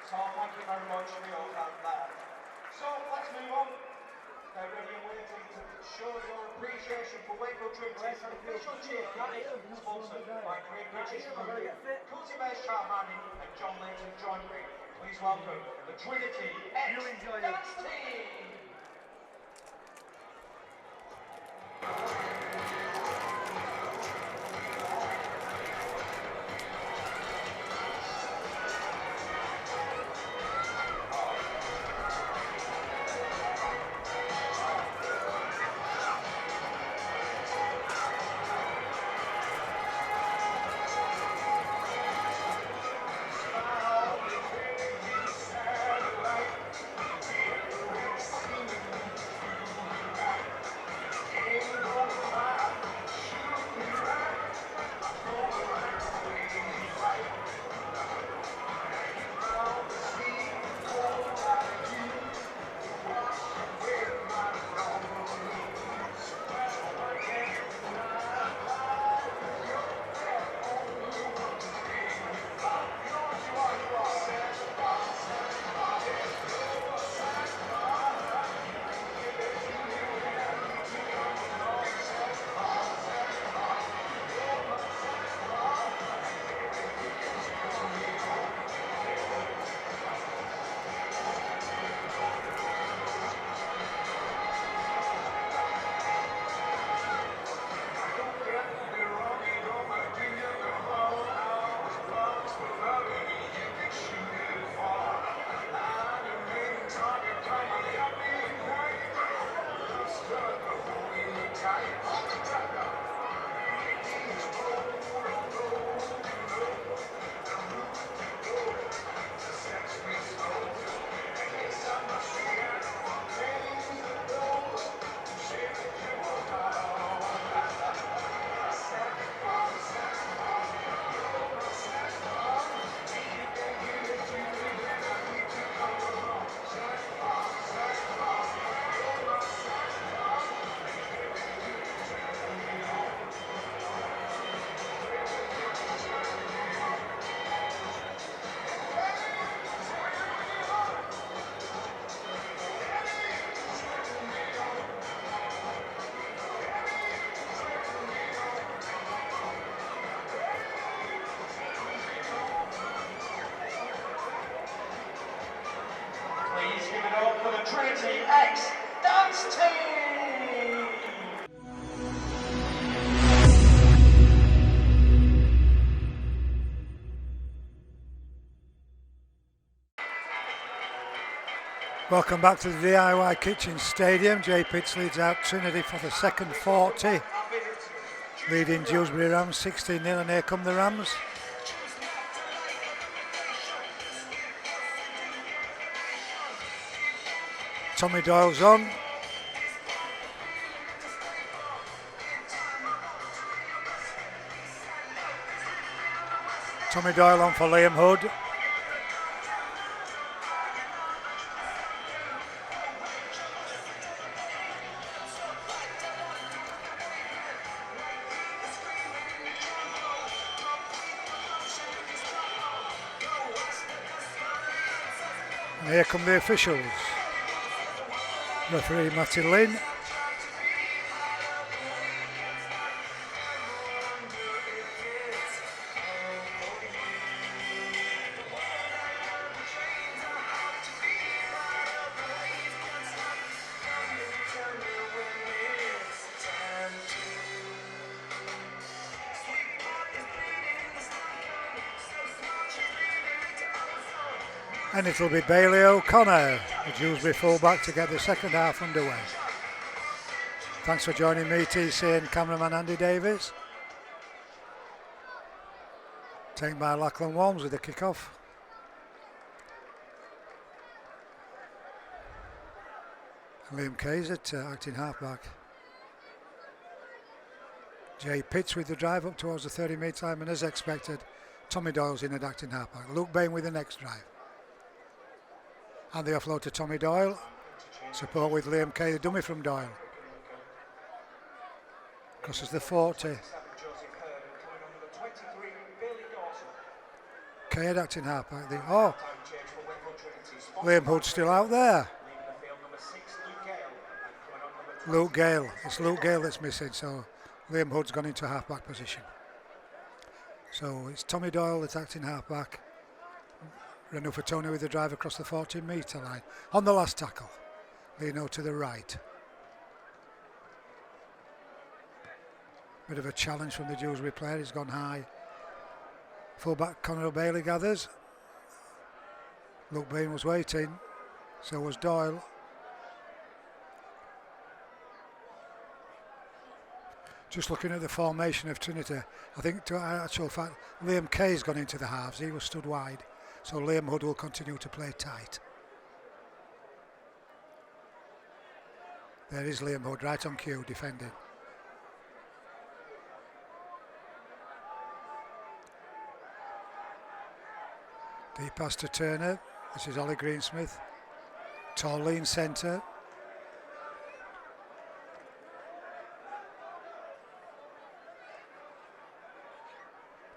So thank you very much for your time there. So let's move on. They're ready and waiting to show your appreciation for Wakefield Trinity's official cheer sponsored by Great British Rugby, Cultivates Charmani and John Layton Joinery. Please welcome the Trinity X-Dance team. Trinity X Dance Team. Welcome back to the DIY Kitchen Stadium. Jay Pitts leads out Trinity for the second 40. Leading Dewsbury Rams 16-0, and here come the Rams. Tommy Doyle's on. Tommy Doyle on for Liam Hood. And here come the officials. Referee Matty Lynn. And it'll be Bailey O'Connor, the Dewsbury fullback, to get the second half underway. Thanks for joining me, TC, and cameraman Andy Davies. Taken by Lachlan Walms with the kick-off. Liam Kayes at acting halfback. Jay Pitts with the drive up towards the 30-metre line, and as expected, Tommy Doyle's in at acting halfback. Luke Bain with the next drive. And the offload to Tommy Doyle. Support with Liam Kay, the dummy from Doyle. Crosses the 40. Kay at acting halfback. Liam Hood still out there. Luke Gale. It's Luke Gale that's missing, so Liam Hood's gone into halfback position. So it's Tommy Doyle that's acting halfback. Renault for Tony with the drive across the 14-metre line. On the last tackle, Lino to the right. Bit of a challenge from the Dewsbury player, he's gone high. Fullback Conor O'Bailey gathers. Luke Bain was waiting, so was Doyle. Just looking at the formation of Trinity, I think to actual fact, Liam Kay's gone into the halves, he was stood wide. So Liam Hood will continue to play tight. There is Liam Hood right on cue defending. Deep pass to Turner. This is Ollie Greensmith. Tall lean centre.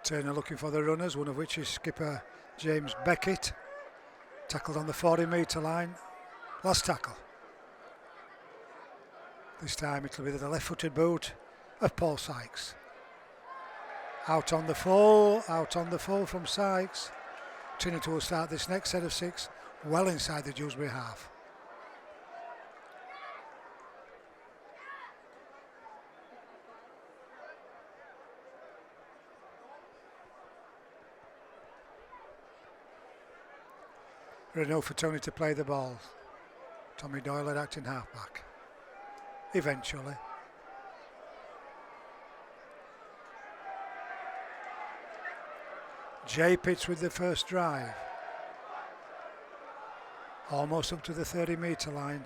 Turner looking for the runners, one of which is skipper James Beckett. Tackled on the 40-metre line. Last tackle. This time it'll be the left-footed boot of Paul Sykes. Out on the full from Sykes. Trinity will start this next set of 6 well inside the Dewsbury half. Renault for Tony to play the ball. Tommy Doyle at acting halfback. Eventually. Jay Pitts with the first drive. Almost up to the 30-metre line.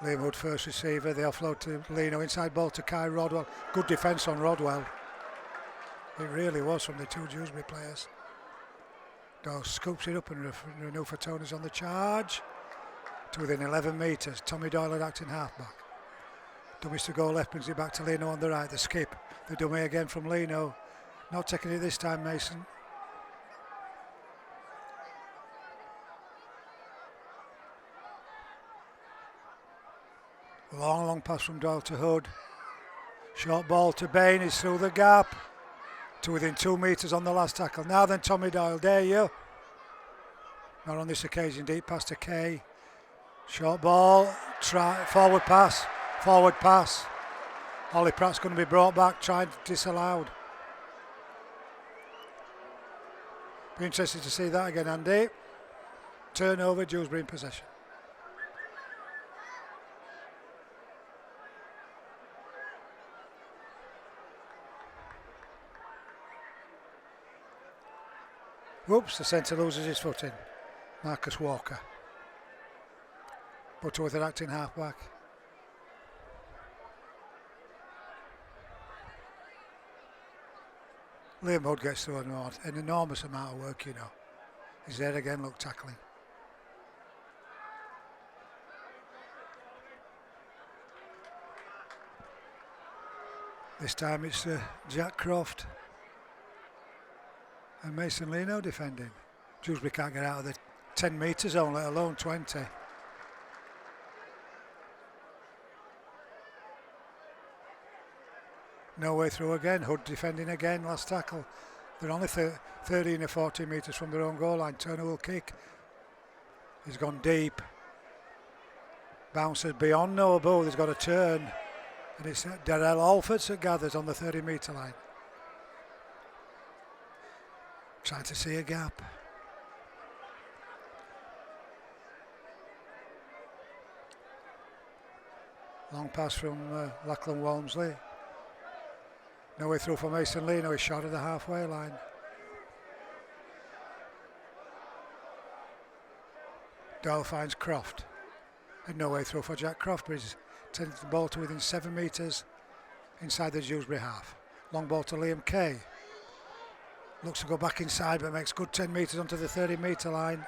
Liam Hood first receiver. The offload to Lino. Inside ball to Kai Rodwell. Good defence on Rodwell. It really was from the two Dewsbury players. Doyle scoops it up and Renault for Tony's on the charge. To within 11 metres. Tommy Doyle at acting halfback. Dummies to go left, brings it back to Lino on the right. The skip. The dummy again from Lino. Not taking it this time, Mason. Long pass from Doyle to Hood. Short ball to Bain, he's through the gap. To within 2 metres on the last tackle. Now then Tommy Doyle, dare you. Not on this occasion, deep pass to Kay. Short ball, try, forward pass. Ollie Pratt's going to be brought back, tried, disallowed. Be interested to see that again, Andy. Turnover, Dewsbury in possession. Whoops, the centre loses his footing. Marcus Walker. Butterworth an acting halfback. Liam Hood gets through an enormous amount of work, you know. He's there again, look, tackling. This time it's Jack Croft and Mason Leno defending. Dewsbury can't get out of the 10 metre zone, let alone 20. No way through again. Hood defending again. Last tackle. They're only 13 or 14 metres from their own goal line. Turner will kick. He's gone deep. Bounces beyond Noble. He's got a turn. And it's Darrell Alfords that gathers on the 30 metre line. Trying to see a gap. Long pass from Lachlan Walmsley. No way through for Mason Leno, he's shot at the halfway line. Doyle finds Croft. And no way through for Jack Croft, but he's taken the ball to within 7 metres inside the Dewsbury half. Long ball to Liam Kay. Looks to go back inside, but makes good 10 metres onto the 30 metre line.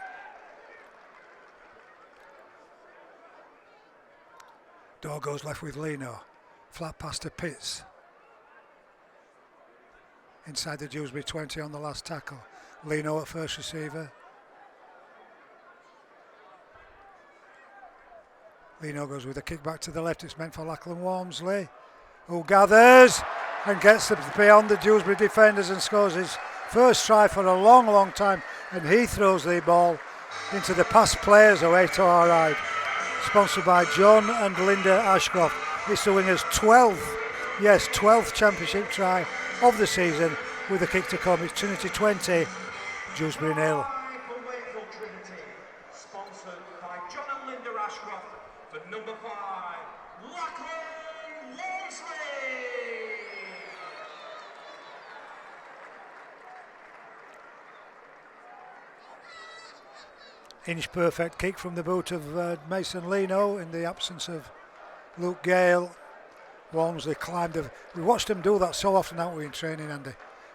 Door goes left with Leno. Flat pass to Pitts. Inside the Dewsbury 20 on the last tackle. Leno at first receiver. Leno goes with a kick back to the left. It's meant for Lachlan Walmsley, who gathers and gets beyond the Dewsbury defenders and scores his first try for a long, long time. And he throws the ball into the past players away to our right. Sponsored by John and Linda Ashcroft. It's the Wingers' 12th championship try of the season with a kick to come. It's Trinity 20, Dewsbury 0. For Wakefield Trinity, sponsored by John and Linda Ashcroft for number 5, Lachlan Walmsley. Inch perfect kick from the boot of Mason Leno in the absence of Luke Gale. Walmsley climbed. We watched him do that so often, haven't we, in training, Andy?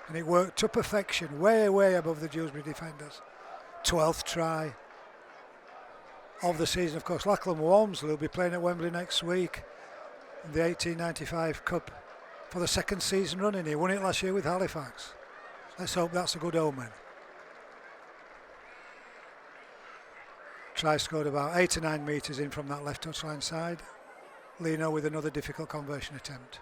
And it worked to perfection, way, way above the Dewsbury defenders. 12th try of the season, of course. Lachlan Walmsley will be playing at Wembley next week in the 1895 Cup for the second season running. He won it last year with Halifax. Let's hope that's a good omen. Try scored about 8 or 9 metres in from that left touchline side. Leno with another difficult conversion attempt.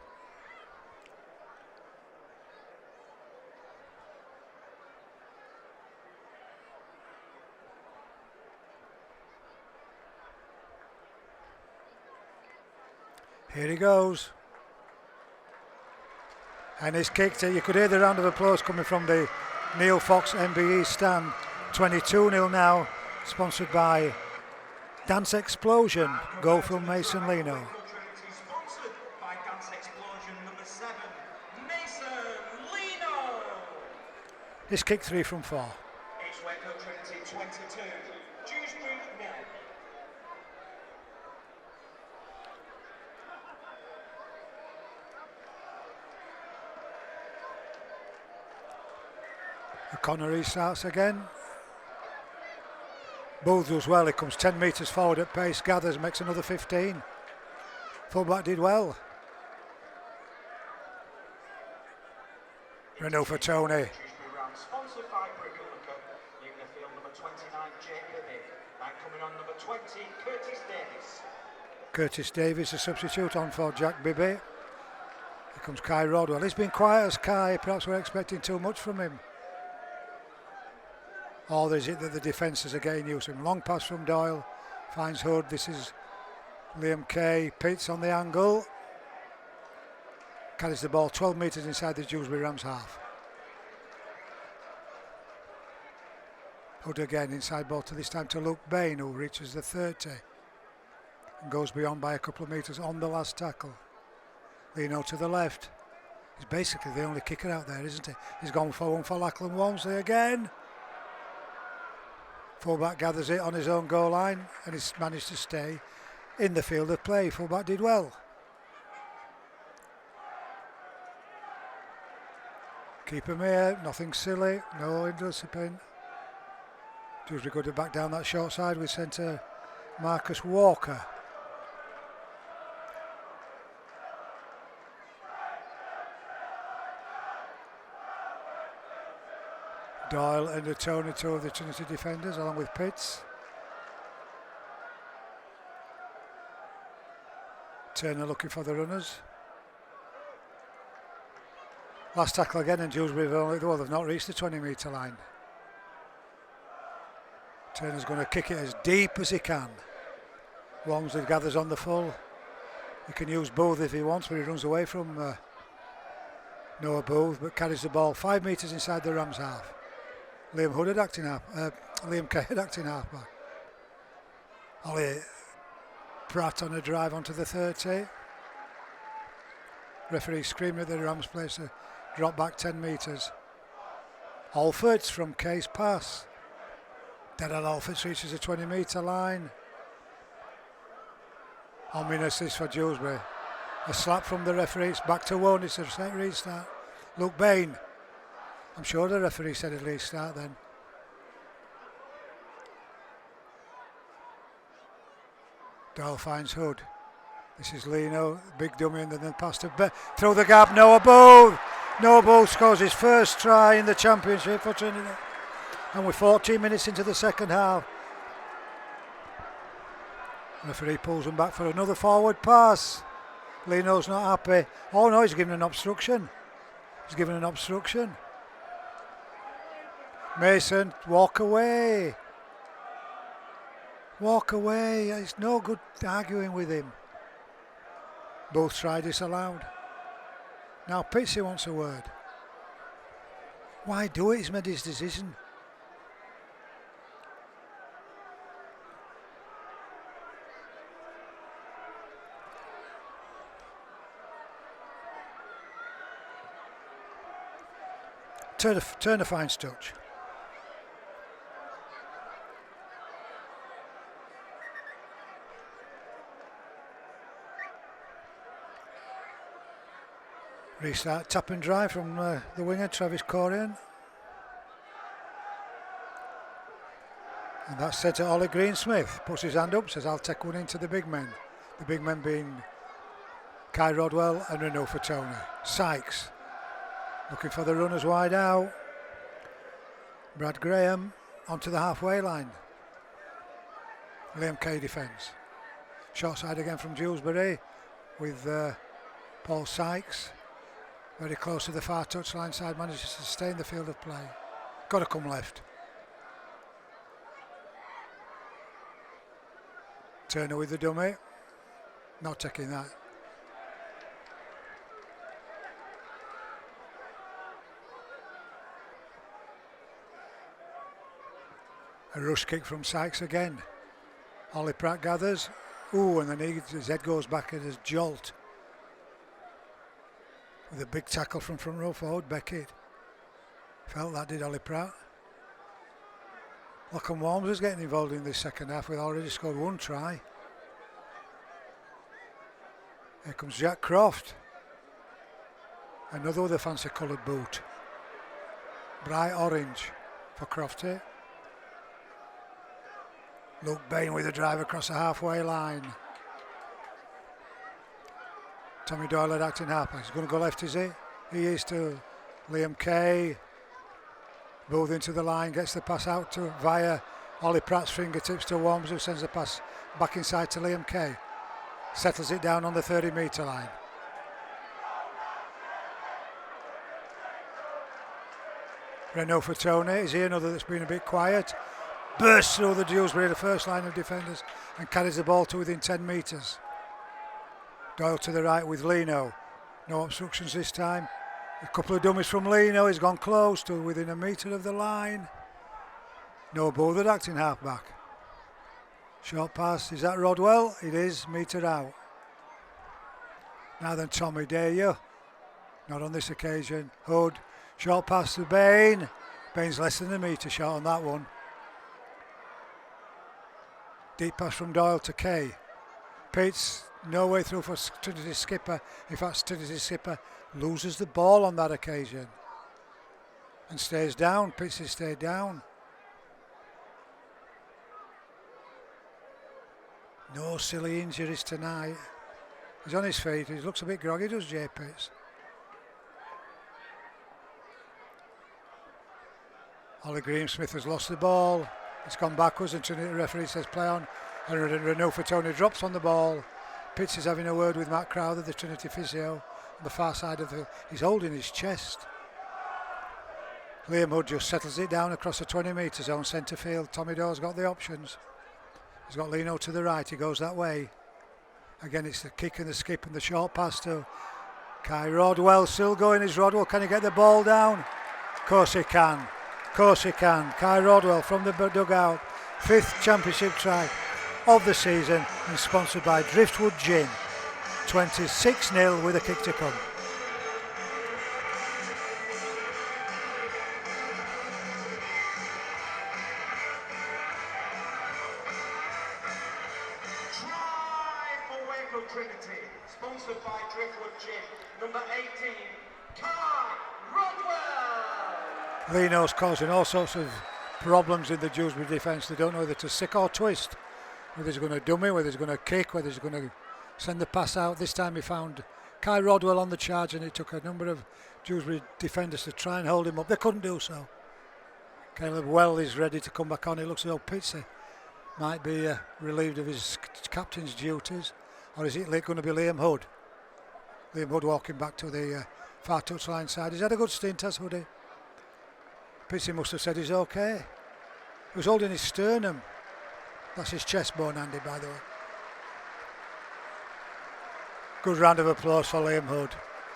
Here he goes. And he's kicked it. You could hear the round of applause coming from the Neil Fox MBE stand. 22-0 now, sponsored by Dance Explosion. Goal from Mason Leno. He's kicked 3 from 4. It's Wakefield Trinity 22, Dewsbury 0. O'Connor restarts again. Booth does well, he comes 10 metres forward at pace, gathers, makes another 15. Fullback did well. Renault for Tony. Sponsored by leaving the field number 29, Jake Bibby, and coming on number 20, Curtis Davis. Curtis Davis, a substitute on for Jack Bibby. Here comes Kai Rodwell. He's been quiet as Kai, perhaps we're expecting too much from him. Or is it that the defences are getting used to him? Long pass from Doyle, finds Hood. This is Liam Kay. Pitts on the angle. Carries the ball 12 metres inside the Dewsbury Rams half. Hood again, inside ball to this time to Luke Bain, who reaches the 30 and goes beyond by a couple of metres on the last tackle. Lino to the left. He's basically the only kicker out there, isn't he? He's gone for one for Lachlan Walmsley again. Fullback gathers it on his own goal line and he's managed to stay in the field of play. Fullback did well. Keep him here, nothing silly, no indiscipline. Dewsbury good to back down that short side with centre Marcus Walker. Doyle and Tony, two of the Trinity defenders, along with Pitts. Turner looking for the runners. Last tackle again, and Dewsbury they've not reached the 20 metre line. Turner's going to kick it as deep as he can. Walmsley gathers on the full. He can use Booth if he wants, but he runs away from Noah Booth, but carries the ball 5 metres inside the Rams half. Liam Kay had acting halfback. Ollie Pratt on a drive onto the 30. Referee screaming at the Rams players to drop back 10 metres. Alfords from Kay's pass. Darren Alfords reaches the 20 metre line. Ominous this for Dewsbury. A slap from the referee. It's back to one. It's a set restart. Luke Bain. I'm sure the referee said at least start then. Doyle finds Hood. This is Lino, big dummy, and then pass to through the gap. Noah Booth. Noah Booth scores his first try in the championship for Trinity. And we're 14 minutes into the second half. Referee pulls him back for another forward pass. Lino's not happy. Oh no, he's given an obstruction. He's given an obstruction. Mason, walk away. Walk away. It's no good arguing with him. Both try disallowed. Now Pitsy wants a word. Why do it? He's made his decision. Turner finds touch. Restart, tap and drive from the winger, Travis Corian. And that's said to Ollie Greensmith. Puts his hand up, says, I'll take one into the big men. The big men being Kai Rodwell and Renault Fatona. Sykes looking for the runners wide out. Brad Graham onto the halfway line. Liam Kay defends. Short side again from Dewsbury with Paul Sykes. Very close to the far touchline side, manages to stay in the field of play. Got to come left. Turner with the dummy. Not taking that. A rush kick from Sykes again. Ollie Pratt gathers. Ooh, and then his head goes back at his jolt. With a big tackle from front row forward, Beckett. Felt that, did Ollie Pratt. Lachlan Walmsley was getting involved in this second half. We've already scored one try. Here comes Jack Croft. Another with a fancy coloured boot. Bright orange for Crofty. Luke Bain with a drive across the halfway line. Tommy Doyle at acting halfback. He's going to go left, is he? He is to Liam Kay. Booth into the line, gets the pass out to via Ollie Pratt's fingertips to Worms, who sends the pass back inside to Liam Kay. Settles it down on the 30 metre line. Renault Fatone, is he another that's been a bit quiet? bursts through the Dewsbury, the first line of defenders, and carries the ball to within 10 metres. Doyle to the right with Lino. No obstructions this time. A couple of dummies from Lino. He's gone close to within a metre of the line. No bother acting half back. Short pass. Is that Rodwell? It is. Metre out. Now then, Tommy, dare you? Not on this occasion. Hood. Short pass to Bain. Bain's less than a metre short on that one. Deep pass from Doyle to Kay. Pitts, no way through for Trinity's skipper. In fact, Trinity's skipper loses the ball on that occasion. And stays down. Pitts has stayed down. No silly injuries tonight. He's on his feet. He looks a bit groggy, does Jay Pitts. Ollie Greensmith has lost the ball. It's gone backwards and Trinity referee says play on. And Renault Fatoni drops on the ball. Pitts is having a word with Matt Crowther, the Trinity physio, on the far side of the... He's holding his chest. Liam Hood just settles it down across the 20 metre zone, centre field. Tommy Doyle's got the options. He's got Lino to the right, he goes that way. Again, it's the kick and the skip and the short pass to Kai Rodwell. Still going is Rodwell. Can he get the ball down? Of course he can. Of course he can. Kai Rodwell from the dugout. 5th championship try of the season and sponsored by Driftwood Gin. 26-0 with a kick to come. Trinity, sponsored by Driftwood Gin, number 18, Kai Rodwell. Lino's causing all sorts of problems in the Dewsbury defence. They don't know whether to sick or twist, whether he's going to dummy, whether he's going to kick, whether he's going to send the pass out. This time he found Kai Rodwell on the charge and it took a number of Dewsbury defenders to try and hold him up. They couldn't do so. Caleb Well is ready to come back on. It looks as though Pitsy might be relieved of his captain's duties. Or is it going to be Liam Hood? Liam Hood walking back to the far touchline side. He's had a good stint, has Hoodie. Pitsy must have said he's okay. He was holding his sternum. That's his chest bone, Andy, by the way. Good round of applause for Liam Hood.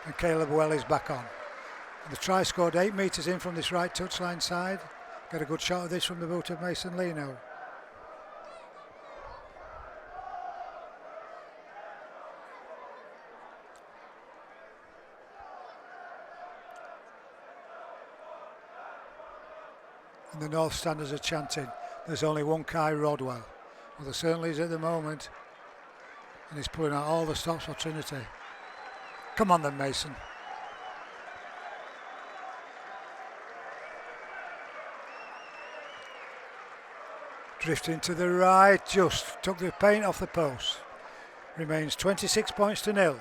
And Caleb Well is back on. And the try scored 8 metres in from this right touchline side. Got a good shot of this from the boot of Mason Lino. And the North Standers are chanting, there's only one Kai Rodwell. Well, there certainly is at the moment. And he's pulling out all the stops for Trinity. Come on then, Mason. Drifting to the right, just took the paint off the post. Remains 26 points to 0.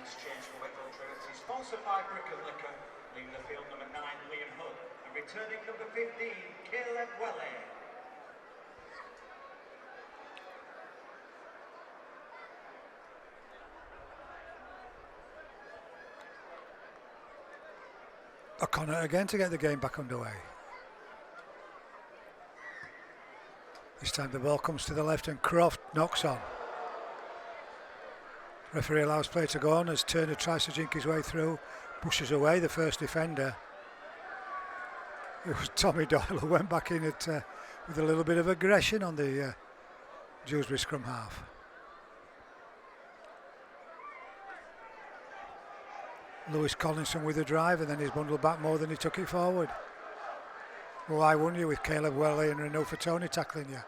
Exchange for Wakefield Trinity, sponsored by Brick and Liquor, leaving the field number 9, Liam Hood, and returning number 15, Caleb Welly. O'Connor again to get the game back underway. This time the ball comes to the left and Croft knocks on. Referee allows play to go on as Turner tries to jink his way through, pushes away the first defender. It was Tommy Doyle who went back in with a little bit of aggression on the Dewsbury scrum half. Lewis Collinson with a drive and then he's bundled back more than he took it forward. Well, why wouldn't you with Caleb Welly and Renault Fatoni tackling you?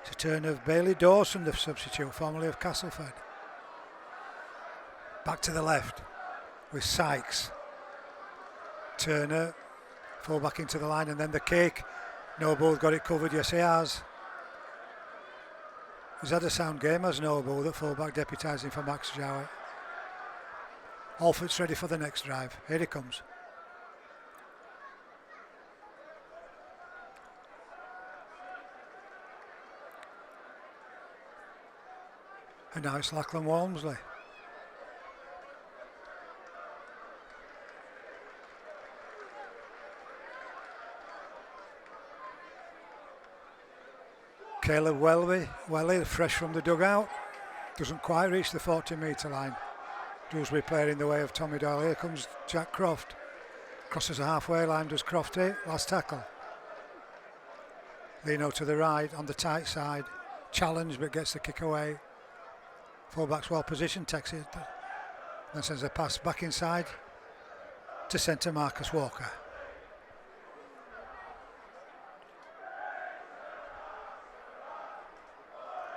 It's a turn of Bailey Dawson, the substitute, formerly of Castleford. Back to the left with Sykes. Turner, fall back into the line and then the kick. Noble got it covered, yes he has. He's had a sound game as Noble, that full-back deputising for Max Jowett. Alford's ready for the next drive. Here he comes. And now it's Lachlan Walmsley. Caleb Welly, fresh from the dugout. Doesn't quite reach the 40-metre line. Dewsbury player in the way of Tommy Doyle. Here comes Jack Croft. Crosses the halfway line, does Crofty. Last tackle. Lino to the right on the tight side. Challenge but gets the kick away. Fullback's well positioned, takes it. Then sends a pass back inside to centre Marcus Walker.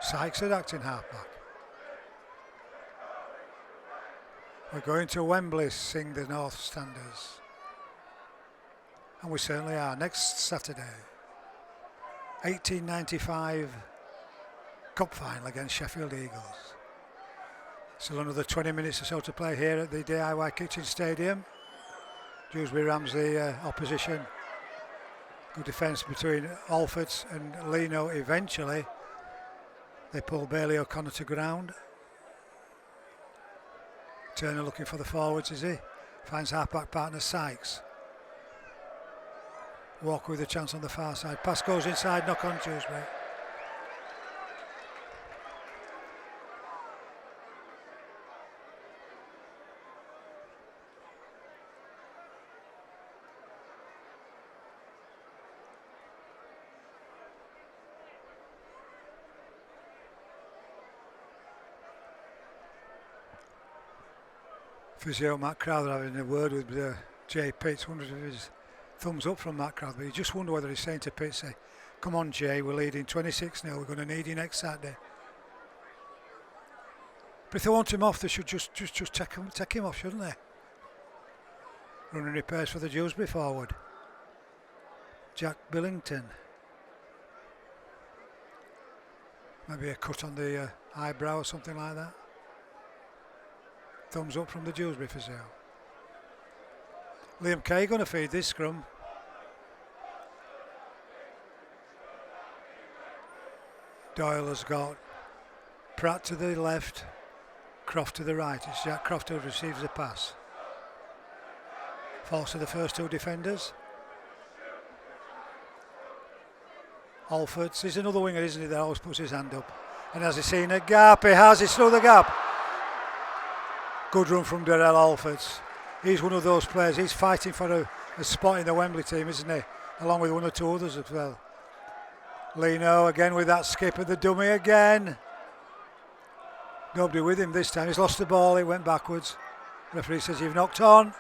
Sykes at acting halfback. We're going to Wembley, sing the North Standers. And we certainly are. Next Saturday, 1895 Cup Final against Sheffield Eagles. Still another 20 minutes or so to play here at the DIY Kitchen Stadium. Dewsbury Rams the opposition. Good defence between Alfords and Lino eventually. They pull Bailey O'Connor to ground. Turner looking for the forwards, is he? Finds halfback partner Sykes. Walker with a chance on the far side. Pass goes inside, knock on Dewsbury. Physio Matt Crowther having a word with Jay Pitts. Wondered if his thumbs up from Matt Crowther. You just wonder whether he's saying to Pitts, say, come on Jay, we're leading 26-0, we're going to need you next Saturday. But if they want him off, they should just take him off, shouldn't they? Running repairs for the Dewsbury forward. Jack Billington. Maybe a cut on the eyebrow or something like that. Thumbs up from the Dewsbury physio. Liam Kay going to feed this scrum. Doyle has got Pratt to the left, Croft to the right. It's Jack Croft who receives the pass. Falls to the first two defenders. Alfords, he's another winger, isn't he, that always puts his hand up. And has he seen a gap? He has, he's through the gap. Good run from Darrell Alfords. He's one of those players, he's fighting for a spot in the Wembley team, isn't he? Along with one or two others as well. Lino again with that skip of the dummy again. Nobody with him this time, he's lost the ball, he went backwards. Referee says you've knocked on.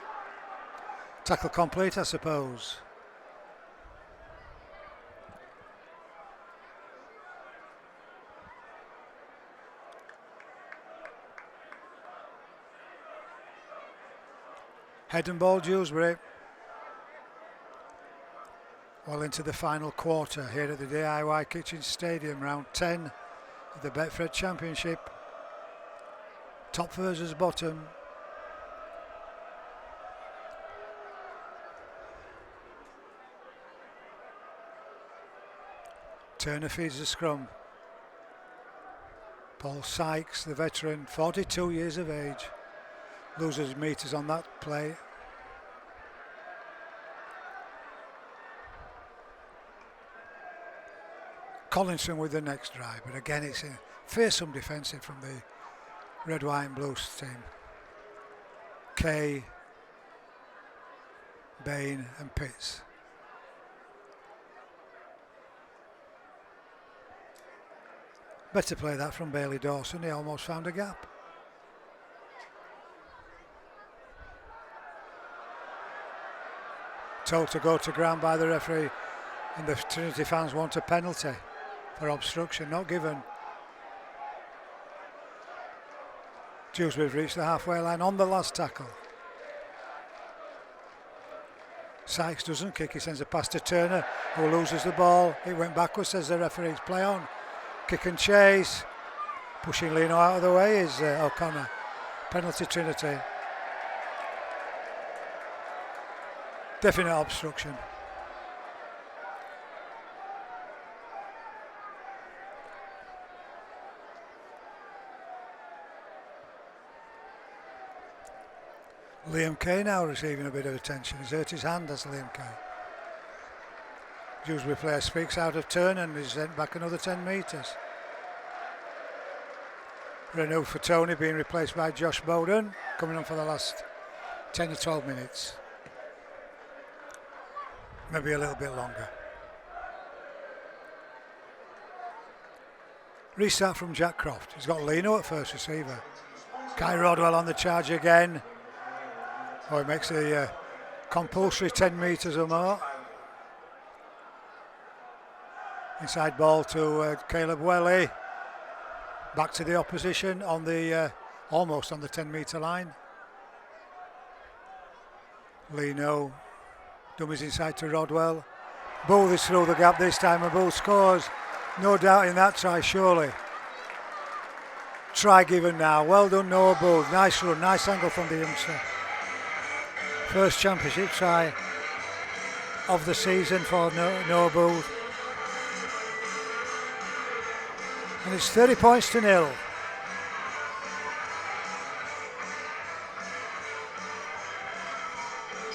Tackle complete, I suppose. Head and ball Dewsbury. Well into the final quarter here at the DIY Kitchen Stadium, round 10 of the Betfred Championship. Top versus bottom. Turner feeds the scrum. Paul Sykes, the veteran, 42 years of age. Loses metres on that play. Collinson with the next drive, but again it's a fearsome defensive from the red, white and blue team. Kay, Bain and Pitts. Better play that from Bailey Dawson, he almost found a gap. Told to go to ground by the referee, and the Trinity fans want a penalty for obstruction, not given. Dewsbury reached the halfway line on the last tackle. Sykes doesn't kick, he sends a pass to Turner, who loses the ball. It went backwards, says the referee. Play on. Kick and chase. Pushing Lino out of the way is O'Connor. Penalty Trinity. Definite obstruction. Liam Kay now receiving a bit of attention. He's hurt his hand, as Liam Kay. Dewsbury player speaks out of turn and is sent back another 10 metres. Renault for Tony being replaced by Josh Bowden, coming on for the last 10 to 12 minutes. Maybe a little bit longer. Restart from Jack Croft. He's got Lino at first receiver. Kai Rodwell on the charge again. Oh, he makes a compulsory 10 metres or more. Inside ball to Caleb Welly. Back to the opposition on the almost on the 10 metre line. Lino dummies inside to Rodwell. Booth is through the gap this time and Booth scores. No doubt in that try, surely. Try given now. Well done, Noah Booth. Nice run, nice angle from the youngster. First championship try of the season for Noah Booth. And it's 30 points to 0.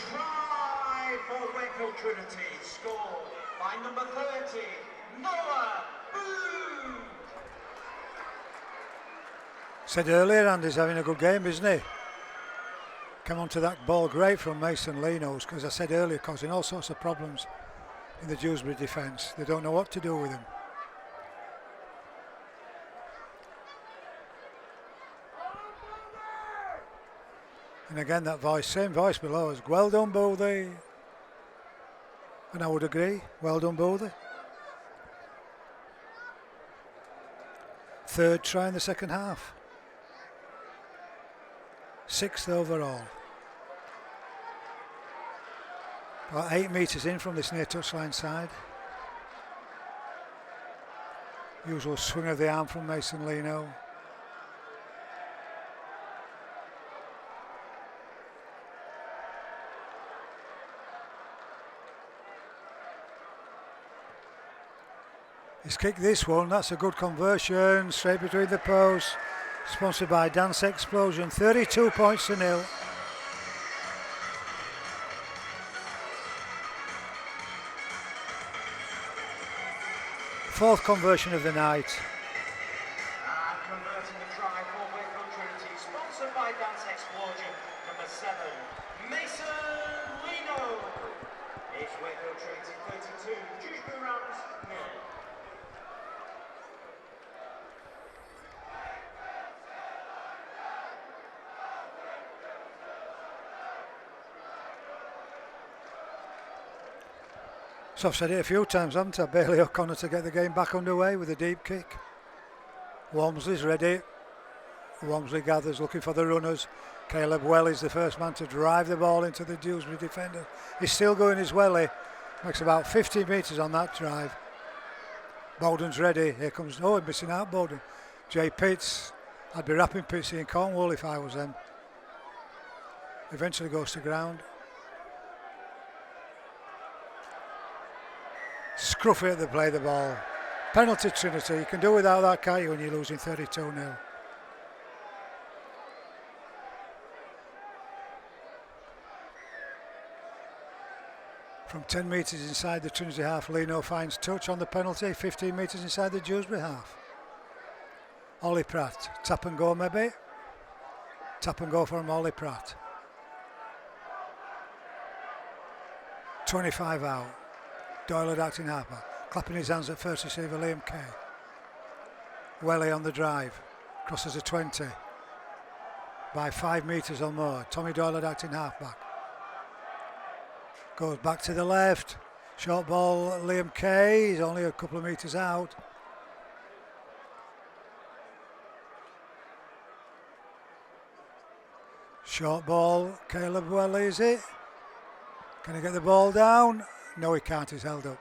Try for Wakefield Trinity, scored by number 30, Noah Booth. Said earlier, Andy's having a good game, isn't he? Come on to that ball great from Mason Linos, because I said earlier, causing all sorts of problems in the Dewsbury defence. They don't know what to do with him. And again, that voice, same voice below us. Well done, Boothie. And I would agree. Well done, Boothie. Third try in the second half. 6th overall. About 8 metres in from this near touchline side. Usual swing of the arm from Mason Lino. He's kicked this one, that's a good conversion, straight between the posts. Sponsored by Dance Explosion, 32 points to 0. Fourth conversion of the night. And converting the try for Wakefield Trinity, sponsored by Dance Explosion, number 7, Mason Lino. It's Wakefield Trinity 32, Dewsbury Rams 0. So I've said it a few times, haven't I? Bailey O'Connor to get the game back underway with a deep kick. Walmsley's ready. Walmsley gathers, looking for the runners. Caleb Welly's the first man to drive the ball into the Dewsbury defender. He's still going his Welly. Makes about 50 metres on that drive. Bowden's ready. Here comes, oh, missing out Bowden. Jay Pitts. I'd be wrapping Pittsy in Cornwall if I was them. Eventually goes to ground. Scruffy at the play the ball. Penalty Trinity. You can do without that, can't you, when you're losing 32-0. From 10 metres inside the Trinity half, Lino finds touch on the penalty. 15 metres inside the Dewsbury half. Ollie Pratt. Tap and go maybe. Tap and go from Ollie Pratt. 25 out. Doyle had acting halfback, clapping his hands at first receiver Liam Kay. Welly on the drive, crosses a 20 by 5 metres or more. Tommy Doyle had acting halfback. Goes back to the left, short ball Liam Kay, he's only a couple of metres out. Short ball, Caleb Welly, is it? Can he get the ball down? No, he can't, he's held up.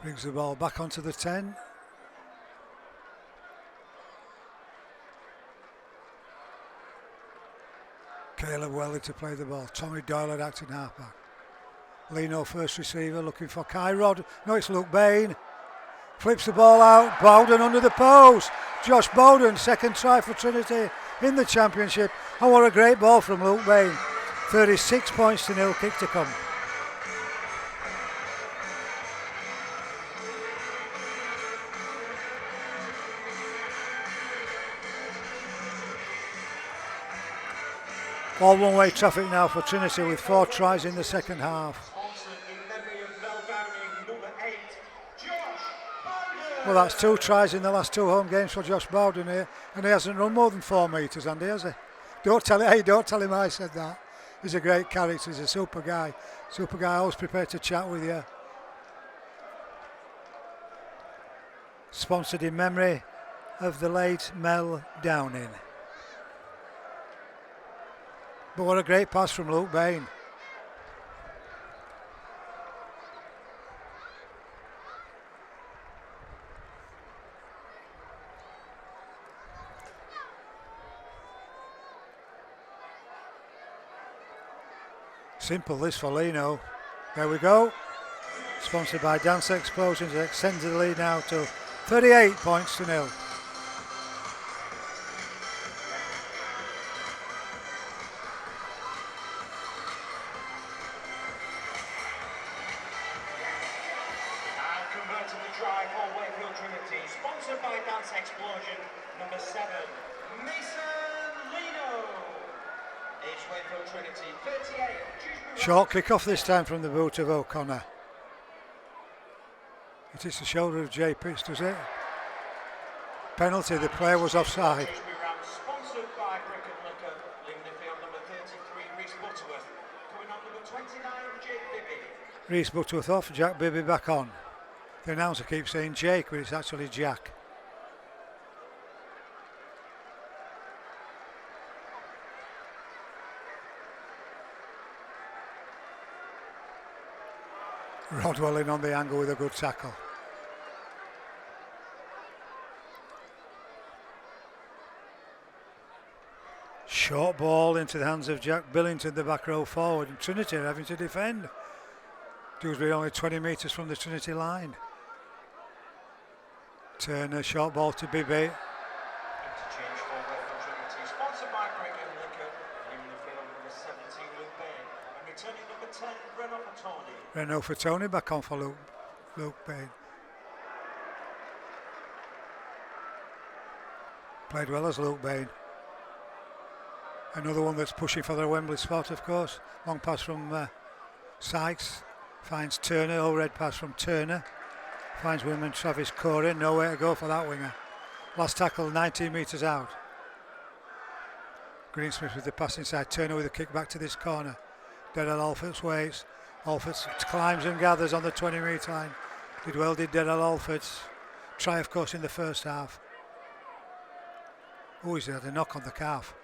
Brings the ball back onto the 10. Caleb Welly to play the ball. Tommy Doyle had acting halfback. Lino first receiver looking for Kai Rod. No, it's Luke Bain. Flips the ball out. Bowden under the post. Josh Bowden, second try for Trinity in the championship. And what a great ball from Luke Bain. 36 points to nil, kick to come. All one-way traffic now for Trinity with 4 tries in the second half. Well, that's 2 tries in the last 2 home games for Josh Bowden here, and he hasn't run more than 4 metres, Andy, has he? Don't tell him I said that. He's a great character, he's a super guy. Super guy, always prepared to chat with you. Sponsored in memory of the late Mel Downing. But what a great pass from Luke Bain. Simple this for Lino. There we go. Sponsored by Dance Explosions. It extends the lead now to 38 points to nil. Converting the try for Wakefield Trinity. Sponsored by Dance Explosion. Number 7, Mason Lino. It's Wakefield Trinity, 38. Short kick off this time from the boot of O'Connor. It is the shoulder of Jay Pitts, does it? Penalty, the player was offside. Sponsored by Brick and Liquor, leaving the field number 33, Reese Butterworth. Coming on number 29, Jake Bibby. Reese Butterworth off, Jack Bibby back on. The announcer keeps saying Jake, but it's actually Jack. Rodwell in on the angle with a good tackle. Short ball into the hands of Jack Billington, the back row forward, and Trinity are having to defend. Dewsbury only 20 metres from the Trinity line. Turner, short ball to Bibby. Interchange for Wakefield Trinity, sponsored by Brick and Liquor, leaving the field number 17, Luke Bain. And returning number 10, Renault Fatoni. Renault Fatoni back on for Luke Bain. Played well as Luke Bain. Another one that's pushing for the Wembley spot, of course. Long pass from Sykes. Finds Turner, overhead pass from Turner. Finds William Travis Corey, nowhere to go for that winger. Last tackle 19 metres out. Greensmith with the pass inside, Turner with a kick back to this corner. Daryl Alfords waits. Alfords climbs and gathers on the 20-metre line. Did Daryl Alfords. Try, of course, in the first half. Oh, he's had a knock on the calf.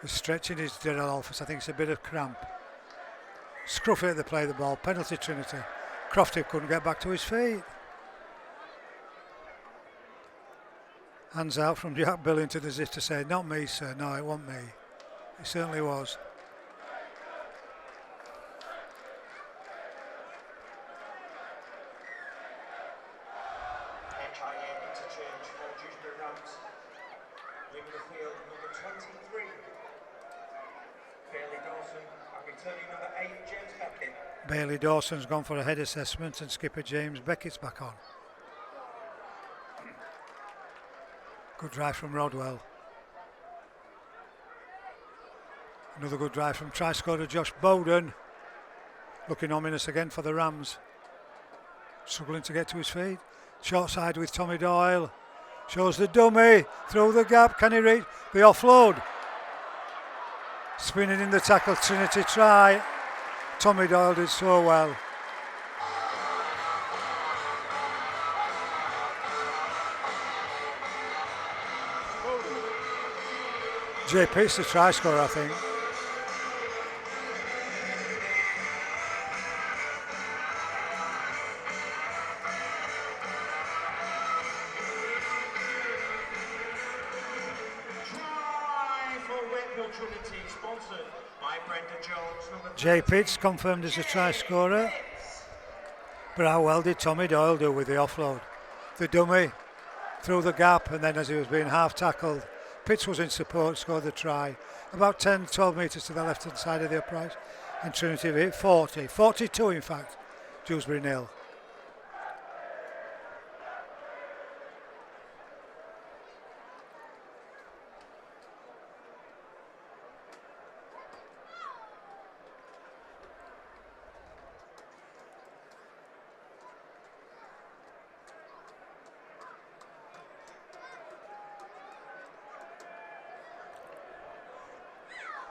He's stretching his Daryl Alfords. I think it's a bit of cramp. Scruffy at the play of the ball. Penalty Trinity. Crofty couldn't get back to his feet. Hands out from Jack Billington as if to say, not me, sir. No, it wasn't me. It certainly was. HIA interchange for Dewsbury Rams. Leaving the field number 23, Bailey Dawson. And returning number 8, James Beckett. Bailey Dawson's gone for a head assessment and skipper James Beckett's back on. Good drive from Rodwell. Another good drive from try scorer Josh Bowden. Looking ominous again for the Rams. Struggling to get to his feet. Short side with Tommy Doyle. Shows the dummy. Through the gap. Can he reach? The offload. Spinning in the tackle. Trinity try. Tommy Doyle did so well. Jay Pitts, the try scorer, I think. Try for Wakefield Trinity, sponsored by Brenda Jones. Jay Pitts confirmed as a try scorer. But how well did Tommy Doyle do with the offload? The dummy through the gap, and then as he was being half tackled, Pitts was in support, scored the try. About 10-12 metres to the left hand side of the upright, and Trinity hit 42 in fact, Dewsbury 0.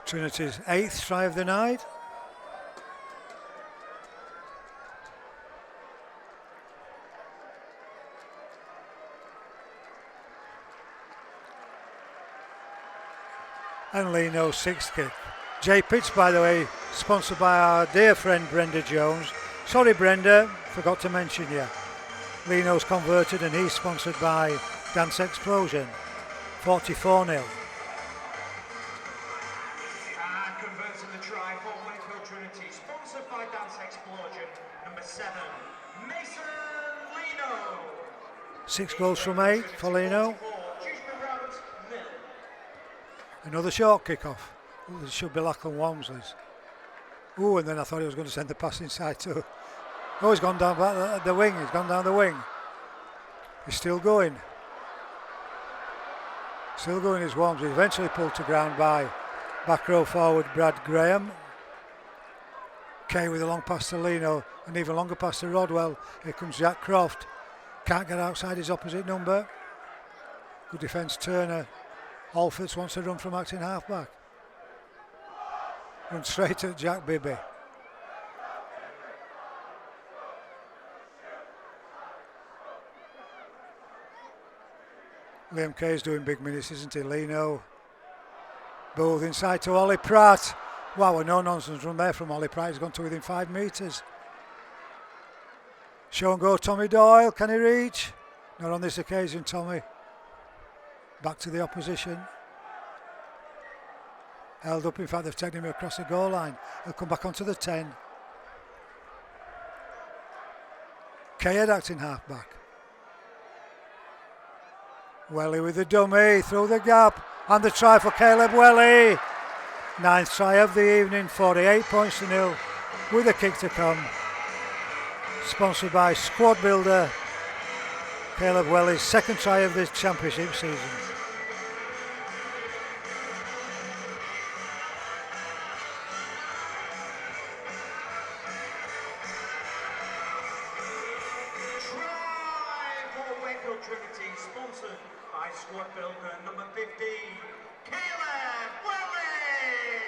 Trinity's 8th try of the night. And Leno's 6th kick. Jay Pitts, by the way, sponsored by our dear friend Brenda Jones. Sorry Brenda, forgot to mention you. Leno's converted and he's sponsored by Dance Explosion. 44-0. Converting the try for Wakefield Trinity, sponsored by Dance Explosion, number 7, Mason Leno. 6 goals from 8 for Leno. Another short kick-off. It should be Lachlan Walmsley's. Oh, and then I thought he was going to send the pass inside too. Oh, he's gone down back the wing. He's gone down the wing. He's still going. Still going is Walmsley. Eventually pulled to ground by back row forward Brad Graham. Kay with a long pass to Leno, and even longer pass to Rodwell. Here comes Jack Croft. Can't get outside his opposite number. Good defence, Turner. Alfords wants to run from acting halfback. Run straight at Jack Bibby. Liam Kay's doing big minutes, isn't he? Leno. Both inside to Ollie Pratt. Wow, a no-nonsense run there from Ollie Pratt. He's gone to within 5 metres. Show and go, Tommy Doyle. Can he reach? Not on this occasion, Tommy. Back to the opposition. Held up, in fact, they've taken him across the goal line. He'll come back onto the 10. Kayed acting half-back. Welly with the dummy, through the gap. And the try for Caleb Welly. 9th try of the evening, 48 points to 0. With a kick to come. Sponsored by Squad Builder. Caleb Welly's 2nd try of this championship season. Try for Wakefield Trinity, sponsored by Squad Builder, number 15, Caleb Welly.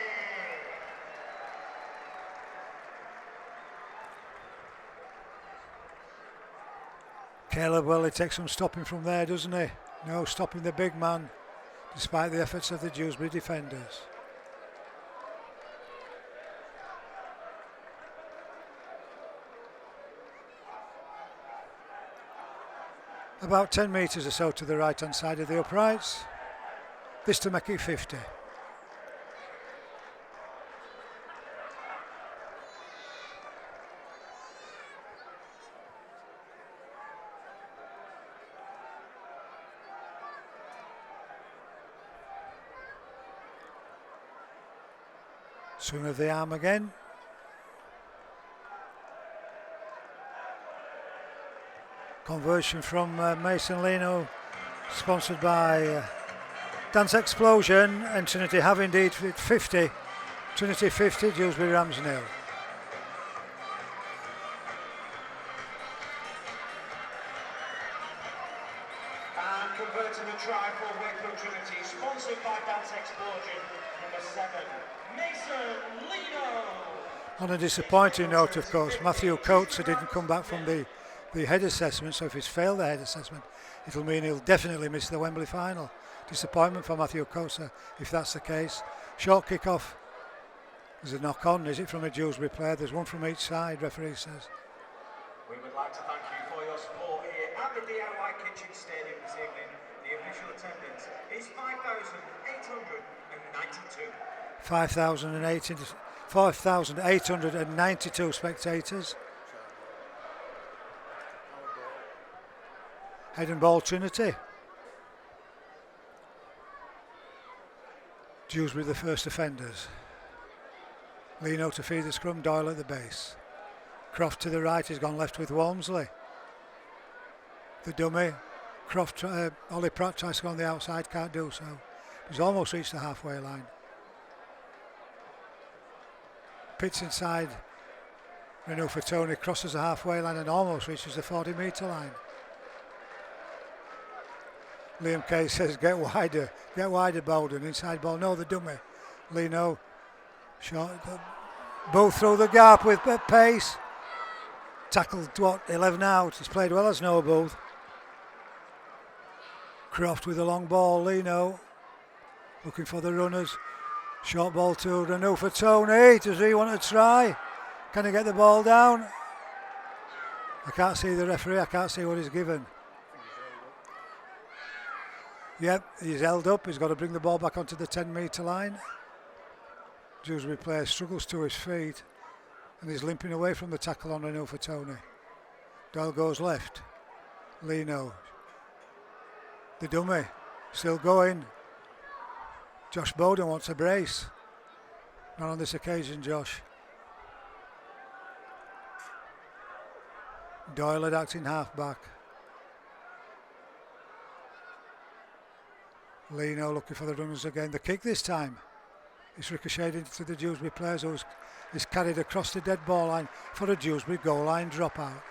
Caleb Welly takes some stopping from there, doesn't he? No stopping the big man, despite the efforts of the Dewsbury defenders. About 10 metres or so to the right hand side of the uprights. This to make it 50. Swing of the arm again. Conversion from Mason Leno, sponsored by Dance Explosion, and Trinity have indeed 50. Trinity 50, Dewsbury Rams 0. And converting the try for Wakefield Trinity, sponsored by Dance Explosion, number 7, Mason Leno. On a disappointing note, of course, Matthew Coates didn't come back from the head assessment, so if he's failed the head assessment, it'll mean he'll definitely miss the Wembley final. Disappointment for Matthew Coates if that's the case. Short kick-off. There's a knock-on, is it, from a Dewsbury player? There's one from each side, referee says. We would like to thank you for your support here at the DIY Kitchen Stadium this evening. The official attendance is 5,892. 5,892 spectators. Head and ball Trinity. Dewsbury the first offenders. Lino to feed the scrum, Doyle at the base. Croft to the right, he's gone left with Walmsley. The dummy. Croft, Ollie Pratt tries to go on the outside, can't do so. He's almost reached the halfway line. Pitts inside. Renault for Tony, crosses the halfway line and almost reaches the 40-metre line. Liam Kay says, get wider, Bowden. Inside ball, no, the dummy. Lino, short, both through the gap with pace. Tackled, 11 out. He's played well as Noah Booth. Croft with a long ball, Lino looking for the runners. Short ball to Renault for Tony. Does he want to try? Can he get the ball down? I can't see the referee, I can't see what he's given. Yep, he's held up, he's got to bring the ball back onto the 10-metre line. Dewsbury player struggles to his feet and he's limping away from the tackle on Renault for Tony. Doyle goes left. Lino. The dummy, still going. Josh Bowden wants a brace. Not on this occasion, Josh. Doyle at acting half-back. Lino looking for the runners again. The kick this time. It's ricocheted into the Dewsbury players who is carried across the dead ball line for a Dewsbury goal line dropout.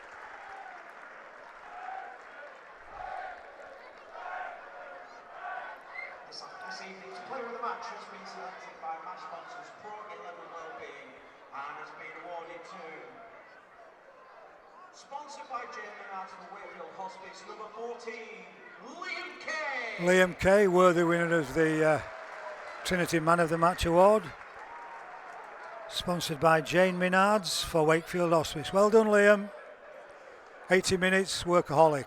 This evening's player of the match has been selected by match sponsors Pro 11 Wellbeing and has been awarded to, sponsored by Jamie Arts for Wakefield Hospice, number 14, Liam Kay. Liam Kay, worthy winner of the Trinity Man of the Match award. Sponsored by Jane Minards for Wakefield Hospice. Well done, Liam. 80 minutes, workaholic.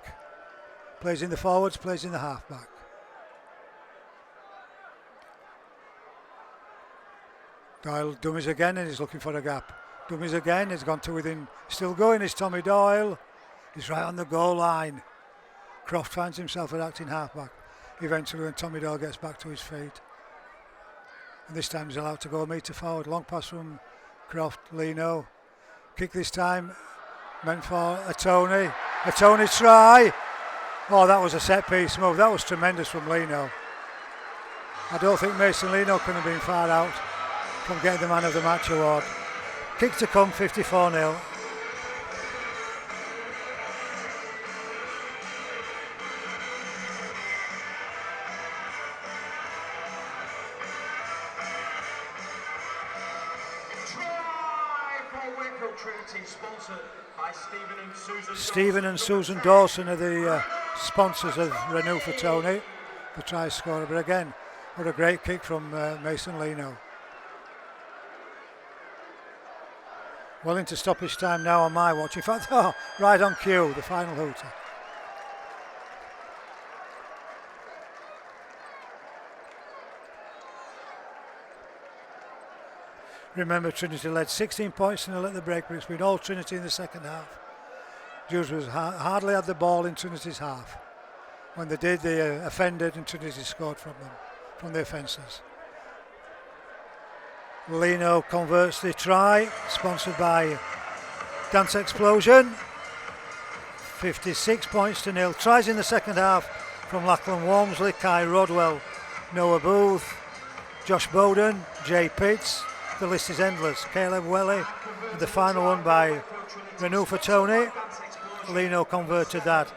Plays in the forwards, plays in the halfback. Doyle dummies again and he's looking for a gap. Dummies again, he's gone to within, still going is Tommy Doyle. He's right on the goal line. Croft finds himself at acting halfback. Eventually when Tommy Doyle gets back to his feet. And this time he's allowed to go a metre forward. Long pass from Croft, Lino. Kick this time, meant for a Tony. A Tony try. Oh, that was a set piece move. That was tremendous from Lino. I don't think Mason Lino could have been far out from getting the Man of the Match award. Kick to come, 54-0. Trinity, sponsored by Stephen and Susan Dawson are the sponsors of Renew for Tony, the try scorer. But again, what a great kick from Mason Lino. Well into stoppage time now on my watch. In fact, right on cue, the final hooter. Remember, Trinity led 16 points to 0 at the break, but it's been all Trinity in the second half. Dewsbury hardly had the ball in Trinity's half. When they did, they offended and Trinity scored from them, from the offences. Lino converts the try, sponsored by Dance Explosion. 56 points to 0. Tries in the second half from Lachlan Walmsley, Kai Rodwell, Noah Booth, Josh Bowden, Jay Pitts. The list is endless. Caleb Welly, and the final one by Renew for Tony. Lino converted that,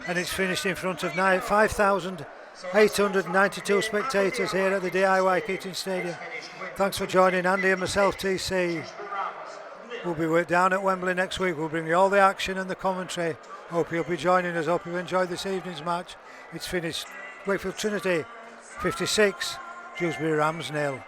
and it's finished in front of 5,892 spectators here at the DIY Kitchen Stadium. Thanks for joining Andy and myself, TC. We'll be down at Wembley next week. We'll bring you all the action and the commentary. Hope you'll be joining us. Hope you've enjoyed this evening's match. It's finished. Wakefield Trinity 56, Dewsbury Rams 0.